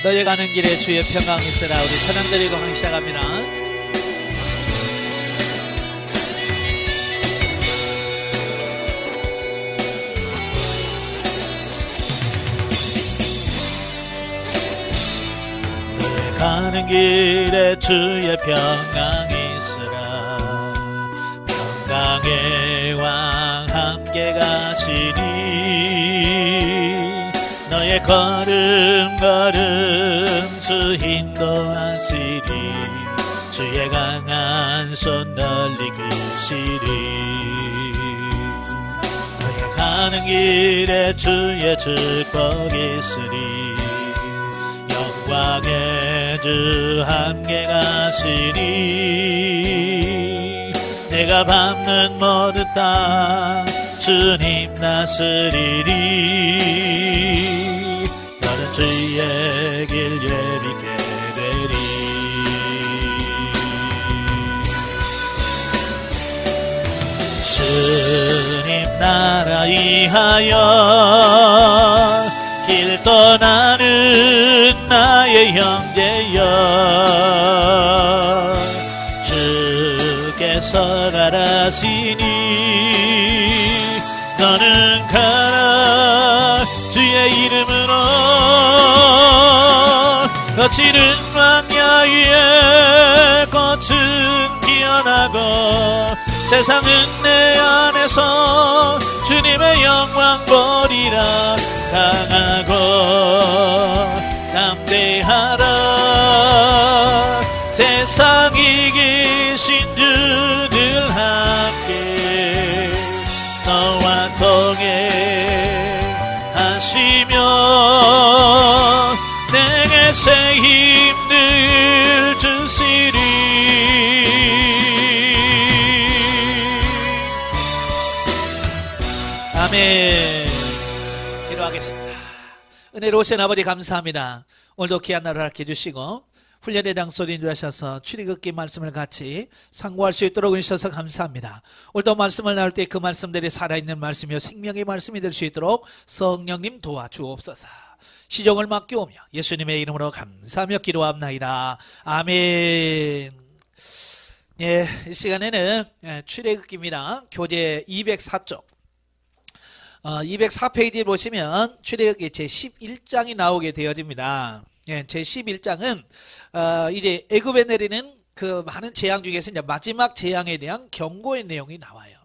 너희 가는 길에 주의 평강 있으라. 우리 찬양 드리고 강의 시작합니다. 가는 길에 주의 평강 있으라. 평강의 왕 함께 가시니 너의 걸음 주 인도하시리. 주의 강한 손 널리 그시리. 너의 가는 길에 주의 축복 있으리. 영광의 주 함께 가시니 내가 밟는 모든 땅 주님 다스리리. 너는 주의 길 예비케 되리. 주님 나라 위하여 길 떠나는 나의 형제여, 주께서 가라시니 너는 가라. 주의 이름으로 거칠은 광야에 꽃은 피어나고 세상은 내 안에서 주님의 영광 보리라. 강하고 담대하라. 세상 이기신 주 늘 함께 너와 동행하시며 내게 새 힘을 주시리. 아멘. 기도하겠습니다. 은혜로우신 아버지 감사합니다. 오늘도 귀한 날을 허락해 주시고 훈련의 장소로 인도하셔서 출애굽기 말씀을 같이 상고할 수 있도록 해주셔서 감사합니다. 오늘도 말씀을 나눌 때 그 말씀들이 살아있는 말씀이요 생명의 말씀이 될 수 있도록 성령님 도와주옵소서. 시종을 맡겨오며 예수님의 이름으로 감사하며 기도합나이다. 아멘. 예, 이 시간에는 출애굽기입니다. 교재 204쪽 204페이지에 보시면 출애굽기 제11장이 나오게 되어집니다. 예, 제11장은 이제 애굽에 내리는 그 많은 재앙 중에서 이제 마지막 재앙에 대한 경고의 내용이 나와요.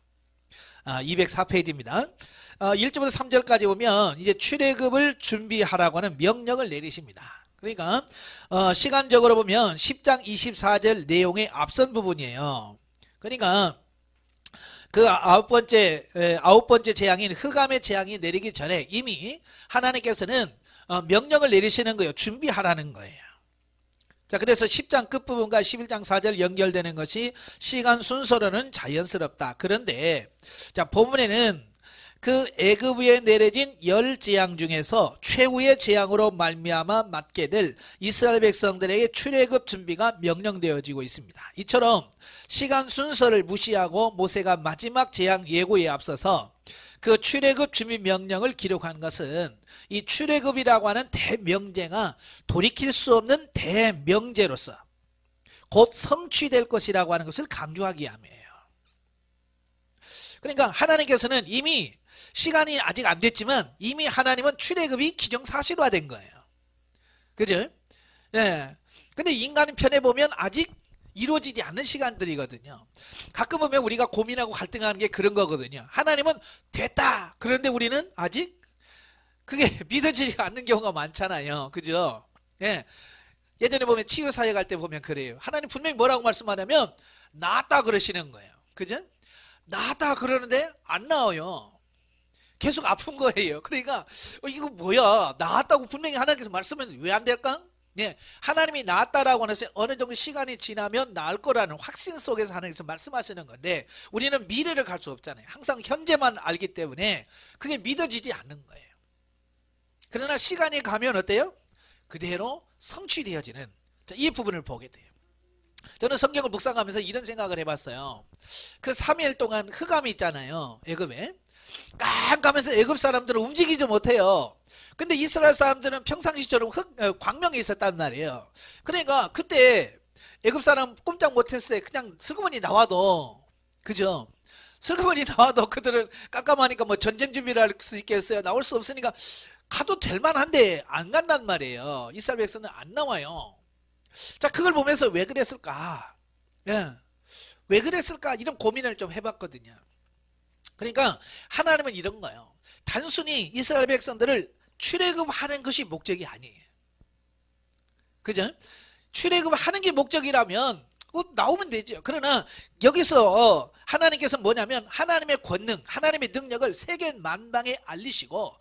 204페이지입니다. 1절부터 3절까지 보면 이제 출애굽을 준비하라고 하는 명령을 내리십니다. 그러니까 시간적으로 보면 10장 24절 내용의 앞선 부분이에요. 그러니까 그 아홉 번째 재앙인 흑암의 재앙이 내리기 전에 이미 하나님께서는 명령을 내리시는 거예요. 준비하라는 거예요. 자, 그래서 10장 끝부분과 11장 4절 연결되는 것이 시간 순서로는 자연스럽다. 그런데 자, 본문에는 그 애굽에 내려진 10재앙 중에서 최후의 재앙으로 말미암아 맞게 될 이스라엘 백성들에게 출애굽 준비가 명령되어지고 있습니다. 이처럼 시간 순서를 무시하고 모세가 마지막 재앙 예고에 앞서서 그 출애굽 준비 명령을 기록한 것은 이 출애굽이라고 하는 대명제가 돌이킬 수 없는 대명제로서 곧 성취될 것이라고 하는 것을 강조하기 위함이에요. 그러니까 하나님께서는 이미 시간이 아직 안 됐지만 이미 하나님은 출애굽이 기정사실화된 거예요. 그죠? 예. 근데 인간의 편에 보면 아직 이루어지지 않는 시간들이거든요. 가끔 보면 우리가 고민하고 갈등하는 게 그런 거거든요. 하나님은 됐다. 그런데 우리는 아직 그게 믿어지지 않는 경우가 많잖아요. 그죠? 예. 예전에 보면 치유사회 갈 때 보면 그래요. 하나님 분명히 뭐라고 말씀하냐면 나았다 그러시는 거예요. 그죠? 나았다 그러는데 안 나아요. 계속 아픈 거예요. 그러니까 이거 뭐야, 나았다고 분명히 하나님께서 말씀하면 왜 안 될까? 예, 하나님이 나았다라고 하는 것은 어느 정도 시간이 지나면 나을 거라는 확신 속에서 하나님께서 말씀하시는 건데 우리는 미래를 갈 수 없잖아요. 항상 현재만 알기 때문에 그게 믿어지지 않는 거예요. 그러나 시간이 가면 어때요? 그대로 성취되어지는 이 부분을 보게 돼요. 저는 성경을 묵상하면서 이런 생각을 해봤어요. 그 3일 동안 흑암이 있잖아요. 애굽에 깜깜해서 애굽 사람들은 움직이지 못해요. 근데 이스라엘 사람들은 평상시처럼 광명에 있었단 말이에요. 그러니까 그때 애굽 사람 꼼짝 못했을 때 그냥 슬그머니 나와도, 그죠? 슬그머니 나와도 그들은 깜깜하니까 뭐 전쟁 준비를 할 수 있겠어요? 나올 수 없으니까 가도 될 만한데 안 간단 말이에요. 이스라엘 백성은 안 나와요. 자, 그걸 보면서 왜 그랬을까? 예. 왜 그랬을까? 이런 고민을 좀 해봤거든요. 그러니까 하나님은 이런 거예요. 단순히 이스라엘 백성들을 출애굽하는 것이 목적이 아니에요. 그죠? 출애굽하는 게 목적이라면 나오면 되죠. 그러나 여기서 하나님께서 뭐냐면 하나님의 권능, 하나님의 능력을 세계 만방에 알리시고,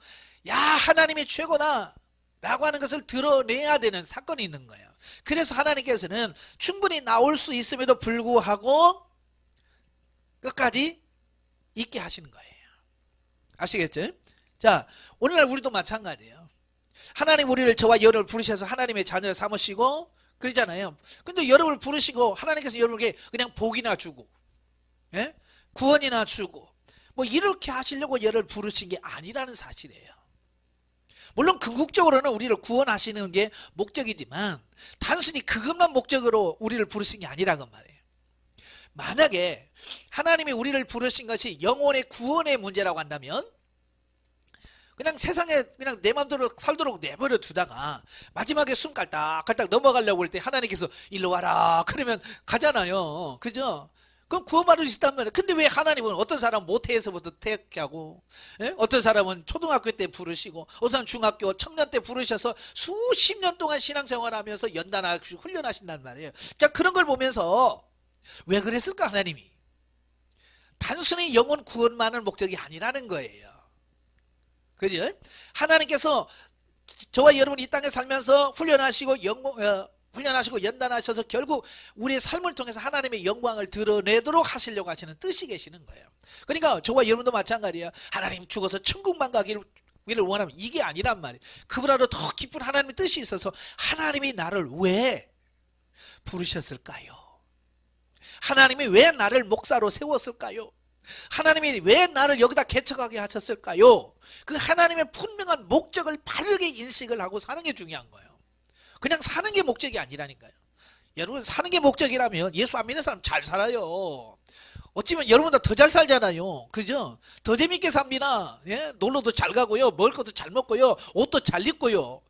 야, 하나님이 최고다 라고 하는 것을 드러내야 되는 사건이 있는 거예요. 그래서 하나님께서는 충분히 나올 수 있음에도 불구하고 끝까지 있게 하시는 거예요. 아시겠죠? 자, 오늘날 우리도 마찬가지예요. 하나님 우리를, 저와 여러분을 부르셔서 하나님의 자녀를 삼으시고 그러잖아요. 근데 여러분을 부르시고 하나님께서 여러분에게 그냥 복이나 주고, 예? 구원이나 주고 뭐 이렇게 하시려고 여러분을 부르신 게 아니라는 사실이에요. 물론 궁극적으로는 우리를 구원하시는 게 목적이지만 단순히 그것만 목적으로 우리를 부르신 게 아니라는 말이에요. 만약에 하나님이 우리를 부르신 것이 영혼의 구원의 문제라고 한다면 그냥 세상에 그냥 내 마음대로 살도록 내버려 두다가 마지막에 숨 깔딱깔딱 넘어가려고 할 때 하나님께서 일로 와라 그러면 가잖아요. 그죠? 그럼 구원받을 수 있단 말이에요. 근데 왜 하나님은 어떤 사람은 모태에서부터 태하고, 예? 어떤 사람은 초등학교 때 부르시고, 어떤 사람은 중학교, 청년 때 부르셔서 수십 년 동안 신앙생활하면서 연단하시고 훈련하신단 말이에요. 자, 그런 걸 보면서 왜 그랬을까 하나님이? 단순히 영혼 구원만을 목적이 아니라는 거예요. 그죠? 하나님께서 저와 여러분이 이 땅에 살면서 훈련하시고 연단하셔서 결국 우리의 삶을 통해서 하나님의 영광을 드러내도록 하시려고 하시는 뜻이 계시는 거예요. 그러니까 저와 여러분도 마찬가지예요. 하나님 죽어서 천국만 가기를 원하면 이게 아니란 말이에요. 그보다도 더 깊은 하나님의 뜻이 있어서 하나님이 나를 왜 부르셨을까요? 하나님이 왜 나를 목사로 세웠을까요? 하나님이 왜 나를 여기다 개척하게 하셨을까요? 그 하나님의 분명한 목적을 바르게 인식을 하고 사는 게 중요한 거예요. 그냥 사는 게 목적이 아니라니까요. 여러분, 사는 게 목적이라면 예수 안 믿는 사람 잘 살아요. 어찌면 여러분보다 더 잘 살잖아요. 그죠? 더 재밌게 삽니다. 예? 놀러도 잘 가고요. 먹을 것도 잘 먹고요. 옷도 잘 입고요.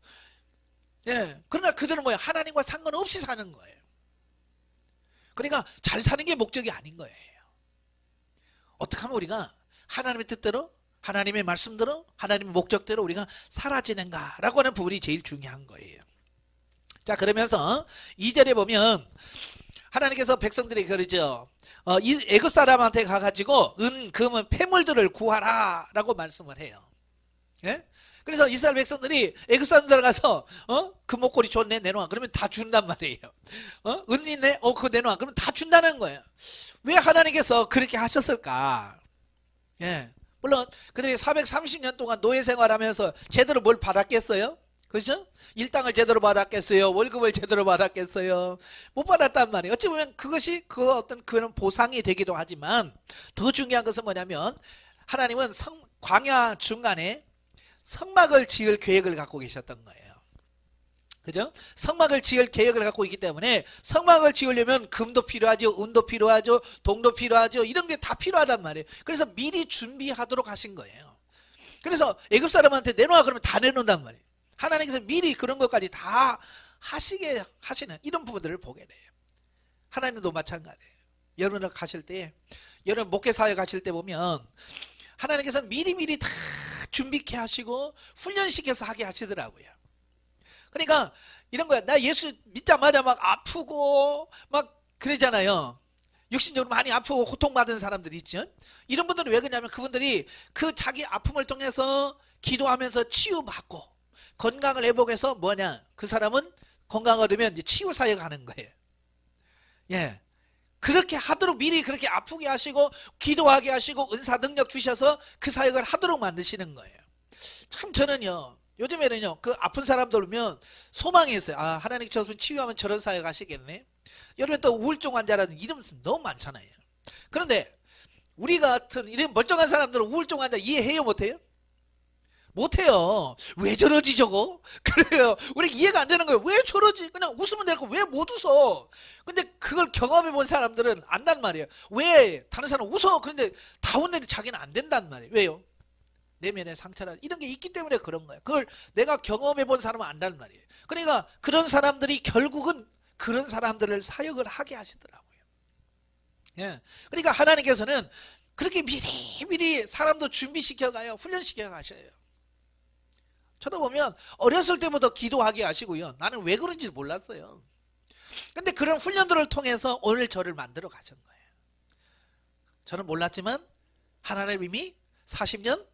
예. 그러나 그들은 뭐예요? 하나님과 상관없이 사는 거예요. 그러니까 잘 사는 게 목적이 아닌 거예요. 어떻게 하면 우리가 하나님의 뜻대로, 하나님의 말씀대로, 하나님의 목적대로 우리가 사라지는가라고 하는 부분이 제일 중요한 거예요. 자, 그러면서 2절에 보면 하나님께서 백성들이 그러죠. 이 애굽 사람한테 가가지고 은, 금, 폐물들을 구하라 라고 말씀을 해요. 예? 그래서 이스라엘 백성들이 애굽 사람들 가서 금목걸이 좋네 내놔 그러면 다 준단 말이에요. 은 있네 그거 내놔 그러면 다 준다는 거예요. 왜 하나님께서 그렇게 하셨을까? 예. 물론 그들이 430년 동안 노예 생활하면서 제대로 뭘 받았겠어요? 그렇죠? 일당을 제대로 받았겠어요? 월급을 제대로 받았겠어요? 못 받았단 말이에요. 어찌 보면 그것이 그 어떤 그런 보상이 되기도 하지만 더 중요한 것은 뭐냐면 하나님은 광야 중간에 성막을 지을 계획을 갖고 계셨던 거예요. 그죠? 성막을 지을 계획을 갖고 있기 때문에 성막을 지으려면 금도 필요하죠, 은도 필요하죠, 동도 필요하죠. 이런 게 다 필요하단 말이에요. 그래서 미리 준비하도록 하신 거예요. 그래서 애굽 사람한테 내놔 그러면 다 내놓는단 말이에요. 하나님께서 미리 그런 것까지 다 하시게 하시는 이런 부분들을 보게 돼요. 하나님도 마찬가지예요. 여러분들 가실 때, 여러분 목회사회 가실 때 보면 하나님께서 미리미리 다 준비케 하시고 훈련시켜서 하게 하시더라고요. 그러니까 이런 거야. 나 예수 믿자마자 막 아프고 막 그러잖아요. 육신적으로 많이 아프고 고통받은 사람들이 있죠. 이런 분들은 왜 그러냐면 그분들이 그 자기 아픔을 통해서 기도하면서 치유받고 건강을 회복해서 뭐냐, 그 사람은 건강을 얻으면 이제 치유 사역을 하는 거예요. 예. 그렇게 하도록 미리 그렇게 아프게 하시고 기도하게 하시고 은사 능력 주셔서 그 사역을 하도록 만드시는 거예요. 참 저는요 요즘에는요 그 아픈 사람들 보면 소망이 있어요. 아, 하나님 저 치유하면 저런 사역 하시겠네. 여러분 또 우울증 환자라는 이름 너무 많잖아요. 그런데 우리 같은 이런 멀쩡한 사람들은 우울증 환자 이해해요 못해요? 못해요. 왜 저러지 저거? 그래요. 우리 이해가 안 되는 거예요. 왜 저러지? 그냥 웃으면 될 거 왜 못 웃어? 근데 그걸 경험해 본 사람들은 안단 말이에요. 왜 다른 사람 웃어? 그런데 다 웃는데 자기는 안 된단 말이에요. 왜요? 내면의 상처라 이런 게 있기 때문에 그런 거예요. 그걸 내가 경험해 본 사람은 안단 말이에요. 그러니까 그런 사람들이 결국은 그런 사람들을 사역을 하게 하시더라고요. 예. 그러니까 하나님께서는 그렇게 미리미리 사람도 준비시켜가요. 훈련시켜 가셔요. 저도 보면 어렸을 때부터 기도하게 하시고요. 나는 왜 그런지 몰랐어요. 근데 그런 훈련들을 통해서 오늘 저를 만들어 가신 거예요. 저는 몰랐지만 하나님 이미 40년,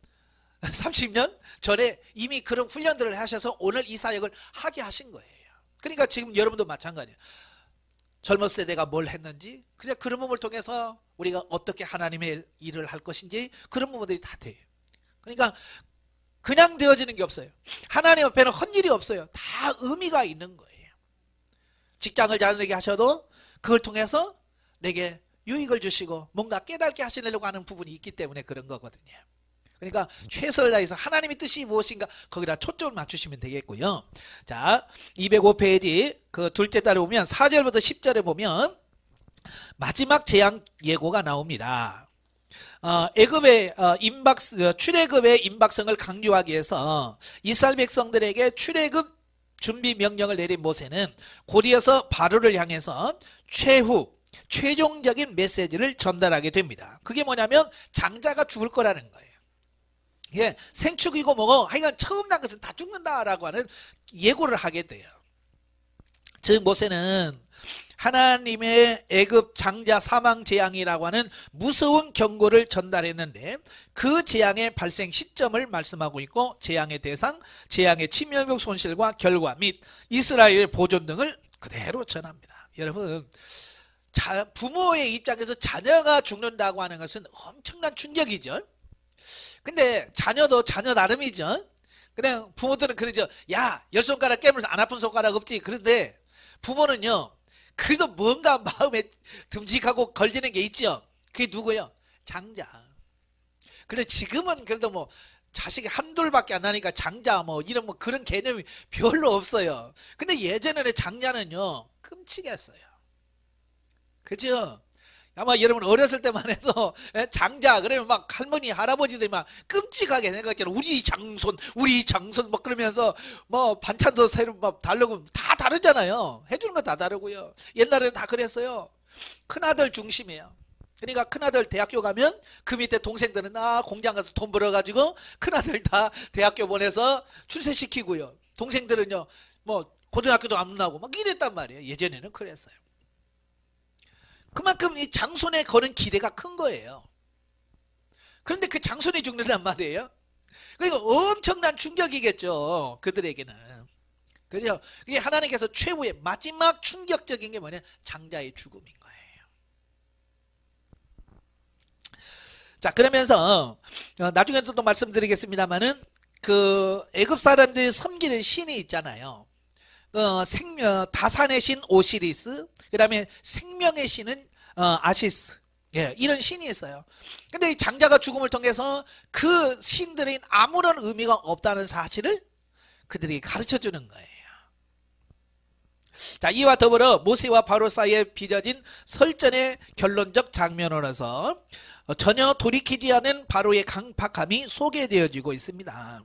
30년 전에 이미 그런 훈련들을 하셔서 오늘 이 사역을 하게 하신 거예요. 그러니까 지금 여러분도 마찬가지예요. 젊었을 때 내가 뭘 했는지 그냥 그런 부분을 통해서 우리가 어떻게 하나님의 일을 할 것인지 그런 부분들이 다 돼요. 그러니까 그냥 되어지는 게 없어요. 하나님 앞에는 헛일이 없어요. 다 의미가 있는 거예요. 직장을 잘 되게 하셔도 그걸 통해서 내게 유익을 주시고 뭔가 깨닫게 하시려고 하는 부분이 있기 때문에 그런 거거든요. 그러니까 최선을 다해서 하나님의 뜻이 무엇인가 거기다 초점을 맞추시면 되겠고요. 자, 205페이지 그 둘째 달에 보면 4절부터 10절에 보면 마지막 재앙 예고가 나옵니다. 애굽의 출애굽의 임박성을 강조하기 위해서 이스라엘 백성들에게 출애굽 준비 명령을 내린 모세는 곧이어서 바로를 향해서 최종적인 메시지를 전달하게 됩니다. 그게 뭐냐면 장자가 죽을 거라는 거예요. 예, 생축이고 뭐고 하여간 처음 난 것은 다 죽는다라고 하는 예고를 하게 돼요. 즉 모세는 하나님의 애굽 장자 사망 재앙이라고 하는 무서운 경고를 전달했는데 그 재앙의 발생 시점을 말씀하고 있고 재앙의 대상, 재앙의 치명적 손실과 결과 및 이스라엘의 보존 등을 그대로 전합니다. 여러분 부모의 입장에서 자녀가 죽는다고 하는 것은 엄청난 충격이죠. 근데 자녀도 자녀 나름이죠. 그냥 부모들은 그러죠. 야, 10손가락 깨물어서 안 아픈 손가락 없지. 그런데 부모는요. 그래도 뭔가 마음에 듬직하고 걸리는 게 있죠. 그게 누구예요? 장자. 근데 지금은 그래도 뭐 자식이 한둘밖에 안 나니까 장자 뭐 이런 뭐 그런 개념이 별로 없어요. 근데 예전에는 장자는요. 끔찍했어요. 그죠? 아마 여러분 어렸을 때만 해도 장자 그러면 막 할머니 할아버지들이 막 끔찍하게 생각했잖아요. 우리 장손 막 그러면서 뭐 반찬도 새로 막 다르고 다 다르잖아요. 해주는 거 다 다르고요. 옛날에는 다 그랬어요. 큰아들 중심이에요. 그러니까 큰아들 대학교 가면 그 밑에 동생들은 공장 가서 돈 벌어가지고 큰아들 다 대학교 보내서 출세시키고요. 동생들은요 뭐 고등학교도 안 나고 막 이랬단 말이에요. 예전에는 그랬어요. 그만큼 이 장손에 거는 기대가 큰 거예요. 그런데 그 장손이 죽는단 말이에요. 그러니까 엄청난 충격이겠죠. 그들에게는. 그죠? 그게 하나님께서 최후의 마지막 충격적인 게 뭐냐? 장자의 죽음인 거예요. 자, 그러면서 나중에도 또 말씀드리겠습니다만은 그 애굽 사람들이 섬기는 신이 있잖아요. 다산의 신 오시리스, 그 다음에 생명의 신은 아시스. 예, 이런 신이 있어요. 근데 이 장자가 죽음을 통해서 그 신들인 아무런 의미가 없다는 사실을 그들이 가르쳐 주는 거예요. 자, 이와 더불어 모세와 바로 사이에 빚어진 설전의 결론적 장면으로서 전혀 돌이키지 않은 바로의 강팍함이 소개되어지고 있습니다.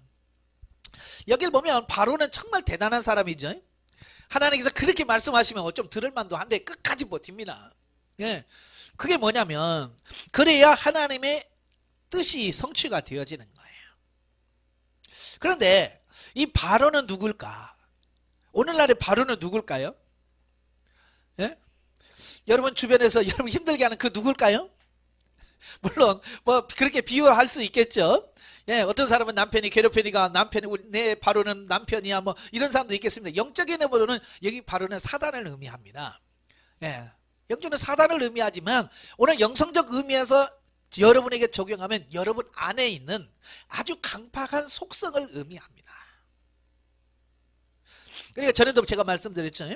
여기를 보면 바로는 정말 대단한 사람이죠. 하나님께서 그렇게 말씀하시면 좀 들을 만도 한데 끝까지 버팁니다. 예, 그게 뭐냐면 그래야 하나님의 뜻이 성취가 되어지는 거예요. 그런데 이 바로는 누굴까? 오늘날의 바로는 누굴까요? 예? 여러분 주변에서 여러분 힘들게 하는 그 누굴까요? 물론 뭐 그렇게 비유할 수 있겠죠. 예, 어떤 사람은 남편이 괴롭히니까 남편이 내 바로는 남편이야 뭐 이런 사람도 있겠습니다. 영적인 의미로는 여기 바로는 사단을 의미합니다. 예, 영적으로 사단을 의미하지만 오늘 영성적 의미에서 여러분에게 적용하면 여러분 안에 있는 아주 강팍한 속성을 의미합니다. 그러니까 전에도 제가 말씀드렸죠.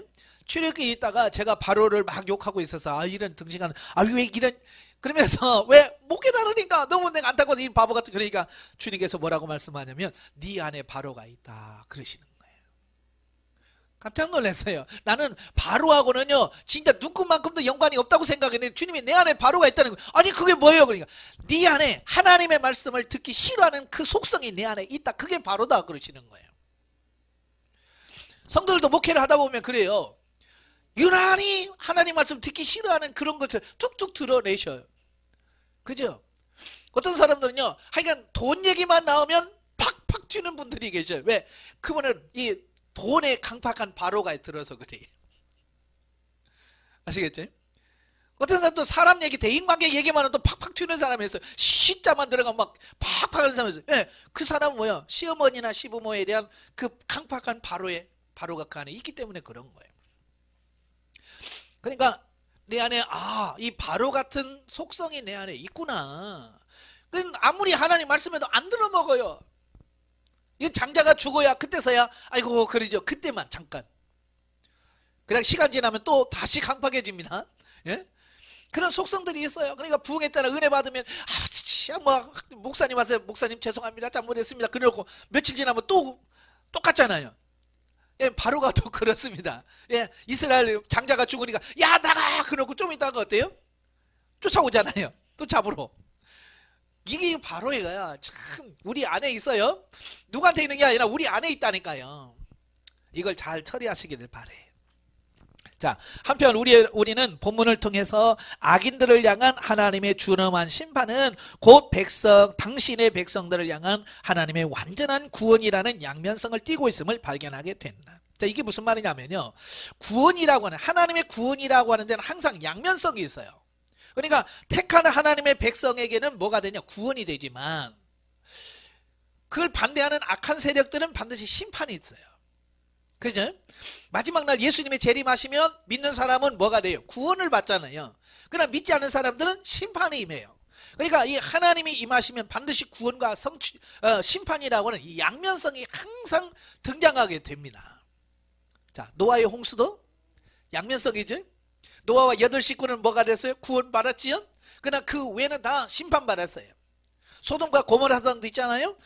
출애굽기에 있다가 제가 바로를 막 욕하고 있어서 아 이런 등신한 왜 이런 그러면서 왜 못 깨달으니까 너무 내가 안타까워서 이 바보 같은 그러니까 주님께서 뭐라고 말씀하냐면 네 안에 바로가 있다 그러시는 거예요. 깜짝 놀랐어요. 나는 바로하고는요 진짜 눈금만큼도 연관이 없다고 생각했는데 주님이 내 안에 바로가 있다는 거예요. 아니 그게 뭐예요? 그러니까 네 안에 하나님의 말씀을 듣기 싫어하는 그 속성이 내 안에 있다. 그게 바로다 그러시는 거예요. 성도들도 목회를 하다 보면 그래요. 유난히 하나님 말씀 듣기 싫어하는 그런 것을 툭툭 드러내셔요. 그죠? 어떤 사람들은요 하여간 돈 얘기만 나오면 팍팍 튀는 분들이 계셔요. 왜? 그분은 이 돈에 강팍한 바로가 들어서 그래요. 아시겠죠? 어떤 사람도 사람 얘기 대인관계 얘기만 해도 팍팍 튀는 사람이 있어요. 시자만 들어가면 막 팍팍 하는 사람이 있어요. 예, 그 사람은 뭐야? 시어머니나 시부모에 대한 그 강팍한 바로가 그 안에 있기 때문에 그런 거예요. 그러니까 내 안에 이 바로 같은 속성이 내 안에 있구나. 아무리 하나님 말씀해도 안 들어먹어요. 이 장자가 죽어야 그때서야 아이고 그러죠. 그때만 잠깐. 그냥 시간 지나면 또 다시 강팍해집니다. 예? 그런 속성들이 있어요. 그러니까 부흥에 따라 은혜 받으면 목사님 와서 목사님 죄송합니다. 잘못했습니다. 그러고 며칠 지나면 또 똑같잖아요. 예, 바로가 또 그렇습니다. 예, 이스라엘 장자가 죽으니까 야 나가 그러고 좀 있다가 어때요? 쫓아오잖아요. 또 잡으러. 이게 바로가 참 우리 안에 있어요. 누구한테 있는 게 아니라 우리 안에 있다니까요. 이걸 잘 처리하시기를 바래요. 자, 한편 우리는 본문을 통해서 악인들을 향한 하나님의 준엄한 심판은 곧 당신의 백성들을 향한 하나님의 완전한 구원이라는 양면성을 띠고 있음을 발견하게 된다. 자, 이게 무슨 말이냐면요. 구원이라고 하는 하나님의 구원이라고 하는 데는 항상 양면성이 있어요. 그러니까 택하는 하나님의 백성에게는 뭐가 되냐? 구원이 되지만 그걸 반대하는 악한 세력들은 반드시 심판이 있어요. 그죠? 마지막 날 예수님의 재림하시면 믿는 사람은 뭐가 돼요? 구원을 받잖아요. 그러나 믿지 않는 사람들은 심판이 임해요. 그러니까 이 하나님이 임하시면 반드시 구원과 심판이라고 하는 이 양면성이 항상 등장하게 됩니다. 자, 노아의 홍수도 양면성이죠. 노아와 8식구는 뭐가 됐어요? 구원받았지요? 그러나 그 외에는 다 심판받았어요. 소돔과 고모라 사람도 있잖아요.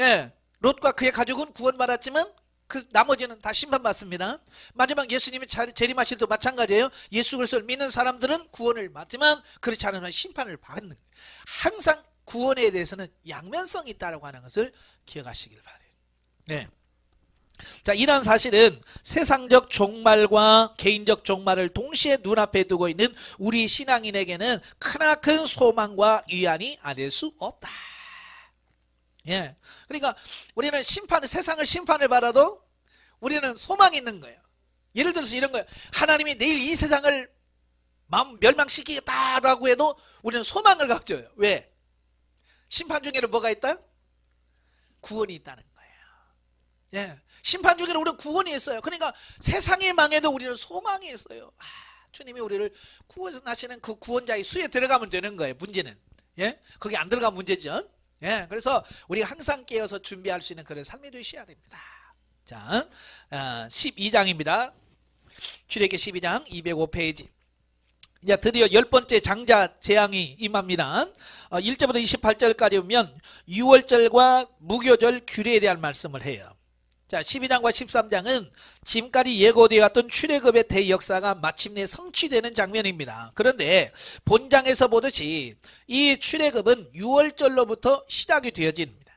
예, 롯과 그의 가족은 구원받았지만 그 나머지는 다 심판받습니다. 마지막 예수님이 재림하실 때도 마찬가지예요. 예수 그리스도를 믿는 사람들은 구원을 받지만 그렇지 않으면 심판을 받는 거예요. 항상 구원에 대해서는 양면성이 있다고 하는 것을 기억하시길 바래요. 네. 자, 이러한 사실은 세상적 종말과 개인적 종말을 동시에 눈앞에 두고 있는 우리 신앙인에게는 크나큰 소망과 위안이 아닐 수 없다. 예. 그러니까 우리는 세상을 심판을 받아도 우리는 소망이 있는 거예요. 예를 들어서 이런 거예요. 하나님이 내일 이 세상을 멸망시키겠다라고 해도 우리는 소망을 가져요. 왜? 심판 중에는 뭐가 있다? 구원이 있다는 거예요. 예. 심판 중에는 우리는 구원이 있어요. 그러니까 세상이 망해도 우리는 소망이 있어요. 주님이 우리를 구원하시는 그 구원자의 수에 들어가면 되는 거예요. 문제는. 예? 거기 안 들어가면 문제죠. 예, 그래서 우리가 항상 깨어서 준비할 수 있는 그런 삶이 되셔야 됩니다. 자, 12장입니다. 출애굽기 12장 205페이지. 이제 드디어 10번째 장자 재앙이 임합니다. 1절부터 28절까지 보면 유월절과 무교절 규례에 대한 말씀을 해요. 자, 12장과 13장은 지금까지 예고되어 왔던 출애굽의 대역사가 마침내 성취되는 장면입니다. 그런데 본장에서 보듯이 이 출애굽은 유월절로부터 시작이 되어집니다.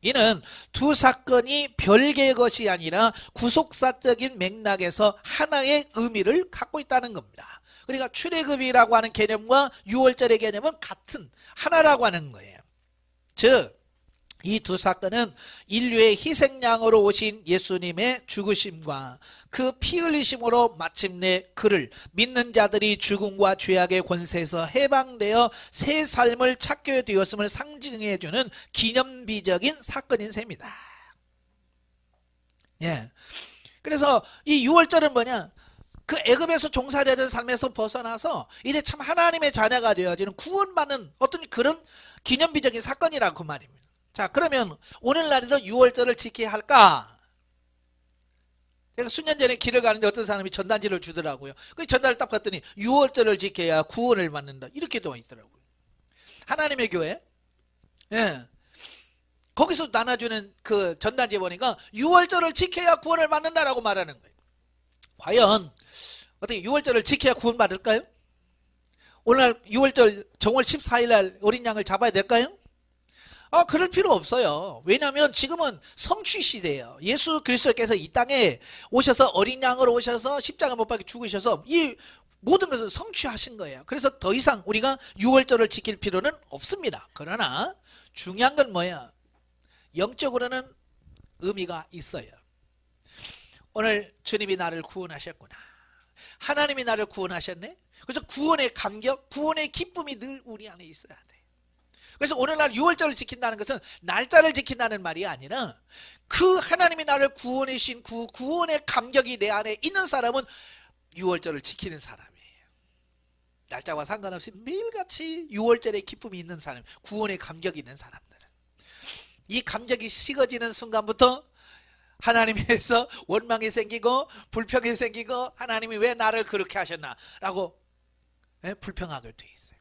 이는 두 사건이 별개의 것이 아니라 구속사적인 맥락에서 하나의 의미를 갖고 있다는 겁니다. 그러니까 출애굽이라고 하는 개념과 유월절의 개념은 같은 하나라고 하는 거예요. 즉 이 두 사건은 인류의 희생양으로 오신 예수님의 죽으심과 그 피 흘리심으로 마침내 그를 믿는 자들이 죽음과 죄악의 권세에서 해방되어 새 삶을 찾게 되었음을 상징해주는 기념비적인 사건인 셈이다. 예. 그래서 이 유월절은 뭐냐? 그 애굽에서 종살이하던 삶에서 벗어나서 이제 참 하나님의 자녀가 되어지는 구원받는 어떤 그런 기념비적인 사건이라고 그 말입니다. 자, 그러면 오늘날에도 유월절을 지켜야 할까? 내가 수년 전에 길을 가는데 어떤 사람이 전단지를 주더라고요. 그 전단을 딱 봤더니 6월절을 지켜야 구원을 받는다. 이렇게 되어 있더라고요. 하나님의 교회. 예. 거기서 나눠주는 그 전단지 보니까 6월절을 지켜야 구원을 받는다라고 말하는 거예요. 과연 어떻게 6월절을 지켜야 구원 받을까요? 오늘 6월절 정월 14일 날 어린 양을 잡아야 될까요? 그럴 필요 없어요. 왜냐하면 지금은 성취 시대예요. 예수 그리스도께서 이 땅에 오셔서 어린 양으로 오셔서 십자가 못 박혀 죽으셔서 이 모든 것을 성취하신 거예요. 그래서 더 이상 우리가 6월절을 지킬 필요는 없습니다. 그러나 중요한 건 뭐야? 영적으로는 의미가 있어요. 오늘 주님이 나를 구원하셨구나. 하나님이 나를 구원하셨네. 그래서 구원의 감격, 구원의 기쁨이 늘 우리 안에 있어야 돼. 그래서 오늘날 6월절을 지킨다는 것은 날짜를 지킨다는 말이 아니라 그 하나님이 나를 구원해 주신 그 구원의 감격이 내 안에 있는 사람은 6월절을 지키는 사람이에요. 날짜와 상관없이 매일같이 6월절의 기쁨이 있는 사람, 구원의 감격이 있는 사람들은 이 감격이 식어지는 순간부터 하나님에서 원망이 생기고 불평이 생기고 하나님이 왜 나를 그렇게 하셨나 라고 불평하게 돼 있어요.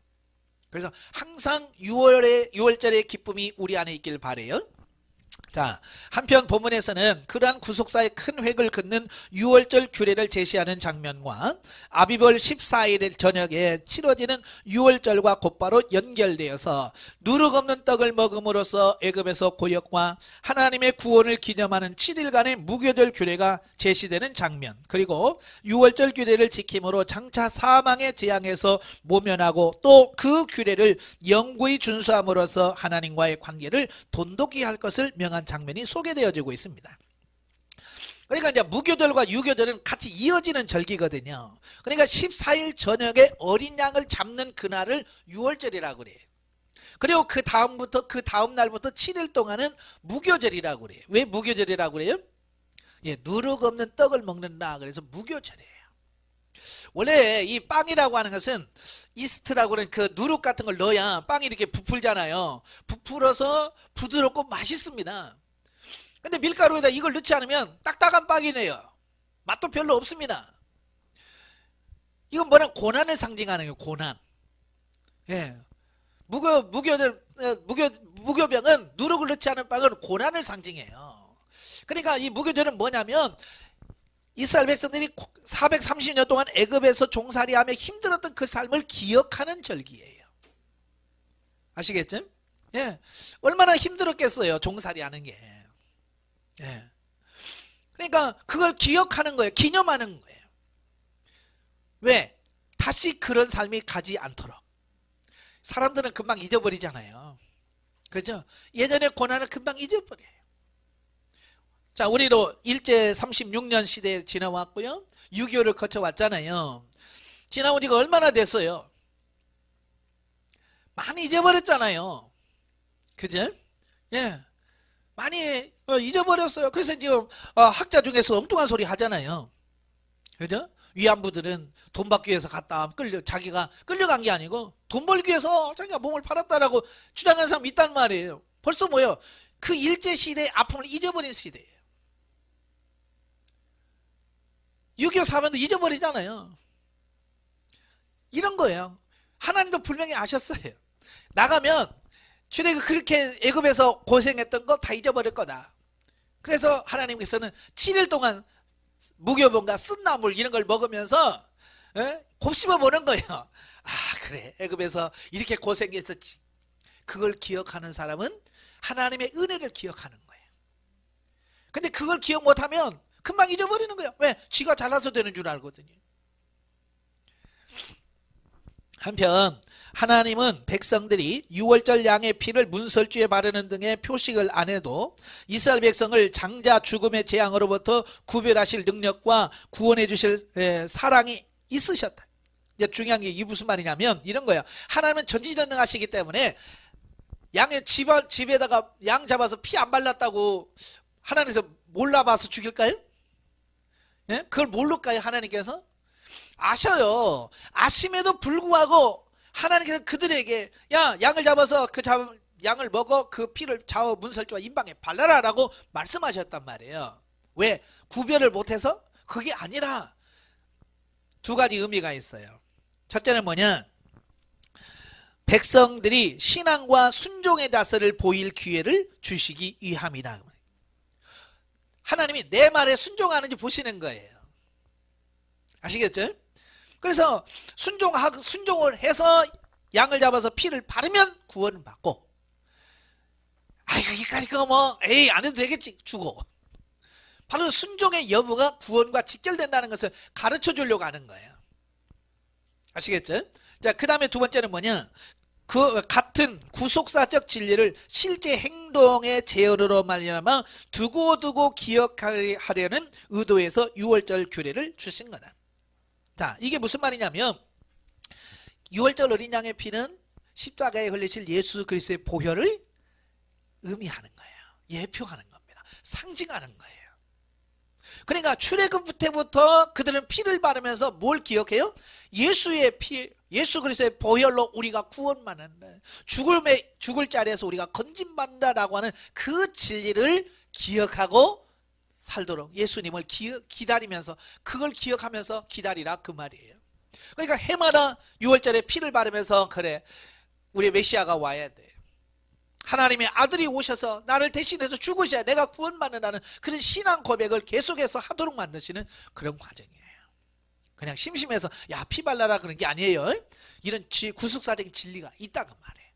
그래서 항상 6월절의 기쁨이 우리 안에 있길 바라요. 자, 한편 본문에서는 그러한 구속사의 큰 획을 긋는 6월절 규례를 제시하는 장면과 아비벌 14일 저녁에 치러지는 6월절과 곧바로 연결되어서 누룩 없는 떡을 먹음으로써 애굽에서 고역과 하나님의 구원을 기념하는 7일간의 무교절 규례가 제시되는 장면, 그리고 6월절 규례를 지킴으로 장차 사망의 재앙에서 모면하고 또 그 규례를 영구히 준수함으로써 하나님과의 관계를 돈독히 할 것을 명한 장면이 소개되어지고 있습니다. 그러니까 이제 무교절과 유교절은 같이 이어지는 절기거든요. 그러니까 14일 저녁에 어린 양을 잡는 그날을 6월절이라고 그래요. 그리고 그 다음부터 그 다음 날부터 7일 동안은 무교절이라고 그래요. 왜 무교절이라고 그래요? 예, 누룩 없는 떡을 먹는다. 그래서 무교절이에요. 원래 이 빵이라고 하는 것은 이스트라고 하는 그 누룩 같은 걸 넣어야 빵이 이렇게 부풀잖아요. 부풀어서 부드럽고 맛있습니다. 근데 밀가루에다 이걸 넣지 않으면 딱딱한 빵이네요. 맛도 별로 없습니다. 이건 뭐냐? 고난을 상징하는 거예요. 고난. 예. 무교병은 누룩을 넣지 않은 빵은 고난을 상징해요. 그러니까 이 무교절은 뭐냐면 이스라엘 백성들이 430년 동안 애굽에서 종살이하며 힘들었던 그 삶을 기억하는 절기예요. 아시겠죠? 예. 얼마나 힘들었겠어요, 종살이하는 게. 예. 그러니까 그걸 기억하는 거예요. 기념하는 거예요. 왜? 다시 그런 삶이 가지 않도록. 사람들은 금방 잊어버리잖아요. 그죠? 예전의 고난을 금방 잊어버려요. 자, 우리도 일제 36년 시대에 지나왔고요. 6.25를 거쳐왔잖아요. 지나온 지가 얼마나 됐어요? 많이 잊어버렸잖아요. 그죠? 예. 많이 잊어버렸어요. 그래서 지금 학자 중에서 엉뚱한 소리 하잖아요. 그죠? 위안부들은 돈 받기 위해서 갔다 자기가 끌려간 게 아니고 돈 벌기 위해서 자기가 몸을 팔았다라고 주장하는 사람이 있단 말이에요. 벌써 뭐예요? 그 일제시대의 아픔을 잊어버린 시대예요. 6.25 사변도 잊어버리잖아요. 이런 거예요. 하나님도 분명히 아셨어요. 나가면 출애굽 그렇게 애굽에서 고생했던 거 다 잊어버릴 거다. 그래서 하나님께서는 7일 동안 무교병과 쓴나물 이런 걸 먹으면서 곱씹어 보는 거예요. 아, 그래, 애굽에서 이렇게 고생했었지. 그걸 기억하는 사람은 하나님의 은혜를 기억하는 거예요. 근데 그걸 기억 못하면 금방 잊어버리는 거예요. 왜? 지가 잘나서 되는 줄 알거든요. 한편 하나님은 백성들이 6월절 양의 피를 문설주에 바르는 등의 표식을 안 해도 이스라엘 백성을 장자 죽음의 재앙으로부터 구별하실 능력과 구원해 주실 사랑이 있으셨다. 이제 중요한 게 이게 무슨 말이냐면 이런 거예요. 하나님은 전지전능하시기 때문에 양의 집에다가 양 잡아서 피 안 발랐다고 하나님께서 몰라봐서 죽일까요? 예? 그걸 모를까요? 하나님께서? 아셔요. 아심에도 불구하고 하나님께서 그들에게 야, 양을 잡아서 그 양을 먹어 그 피를 좌우 문설주와 임방에 발라라 라고 말씀하셨단 말이에요. 왜? 구별을 못해서? 그게 아니라 두 가지 의미가 있어요. 첫째는 뭐냐? 백성들이 신앙과 순종의 자세를 보일 기회를 주시기 위함이다. 하나님이 내 말에 순종하는지 보시는 거예요. 아시겠죠? 그래서 순종을 해서 양을 잡아서 피를 바르면 구원을 받고, 아이고 이까지 그거 뭐 에이 안 해도 되겠지 주고, 바로 순종의 여부가 구원과 직결된다는 것을 가르쳐 주려고 하는 거예요. 아시겠죠? 자, 그 다음에 두 번째는 뭐냐? 그 같은 구속사적 진리를 실제 행동의 제어로 말미암아 두고두고 기억하려는 의도에서 유월절 규례를 주신 거다. 자, 이게 무슨 말이냐면, 유월절 어린 양의 피는 십자가에 흘리실 예수 그리스도의 보혈을 의미하는 거예요. 예표하는 겁니다. 상징하는 거예요. 그러니까 출애굽 때부터 그들은 피를 바르면서 뭘 기억해요? 예수의 피, 예수 그리스도의 보혈로 우리가 구원받는다. 죽을 자리에서 우리가 건진받는다라고 하는 그 진리를 기억하고 살도록 예수님을 기다리면서, 그걸 기억하면서 기다리라 그 말이에요. 그러니까 해마다 6월절에 피를 바르면서, 그래 우리 메시아가 와야 돼, 하나님의 아들이 오셔서 나를 대신해서 죽으셔야 내가 구원받는다는 그런 신앙 고백을 계속해서 하도록 만드시는 그런 과정이에요. 그냥 심심해서 야 피 발라라 그런 게 아니에요. 이런 구속사적인 진리가 있다고 말해요.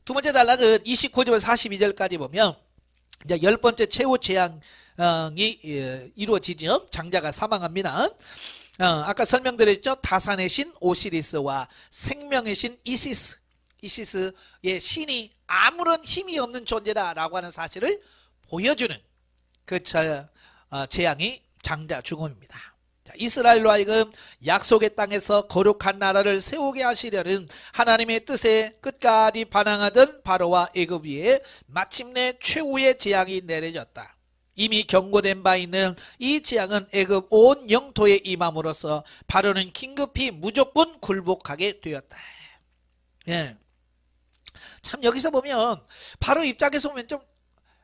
두 번째 단락은 29절부터 42절까지 보면 이제 10번째 최후 재앙이 이루어지죠. 장자가 사망합니다. 아까 설명드렸죠. 다산의 신 오시리스와 생명의 신 이시스의 신이 아무런 힘이 없는 존재다라고 하는 사실을 보여주는 그 재앙이 장자 죽음입니다. 이스라엘로 하여금 약속의 땅에서 거룩한 나라를 세우게 하시려는 하나님의 뜻에 끝까지 반항하던 바로와 애굽 위에 마침내 최후의 재앙이 내려졌다. 이미 경고된 바 있는 이 재앙은 애굽 온 영토에 임함으로써 바로는 긴급히 무조건 굴복하게 되었다. 예. 참 여기서 보면 바로 입장에서 보면 좀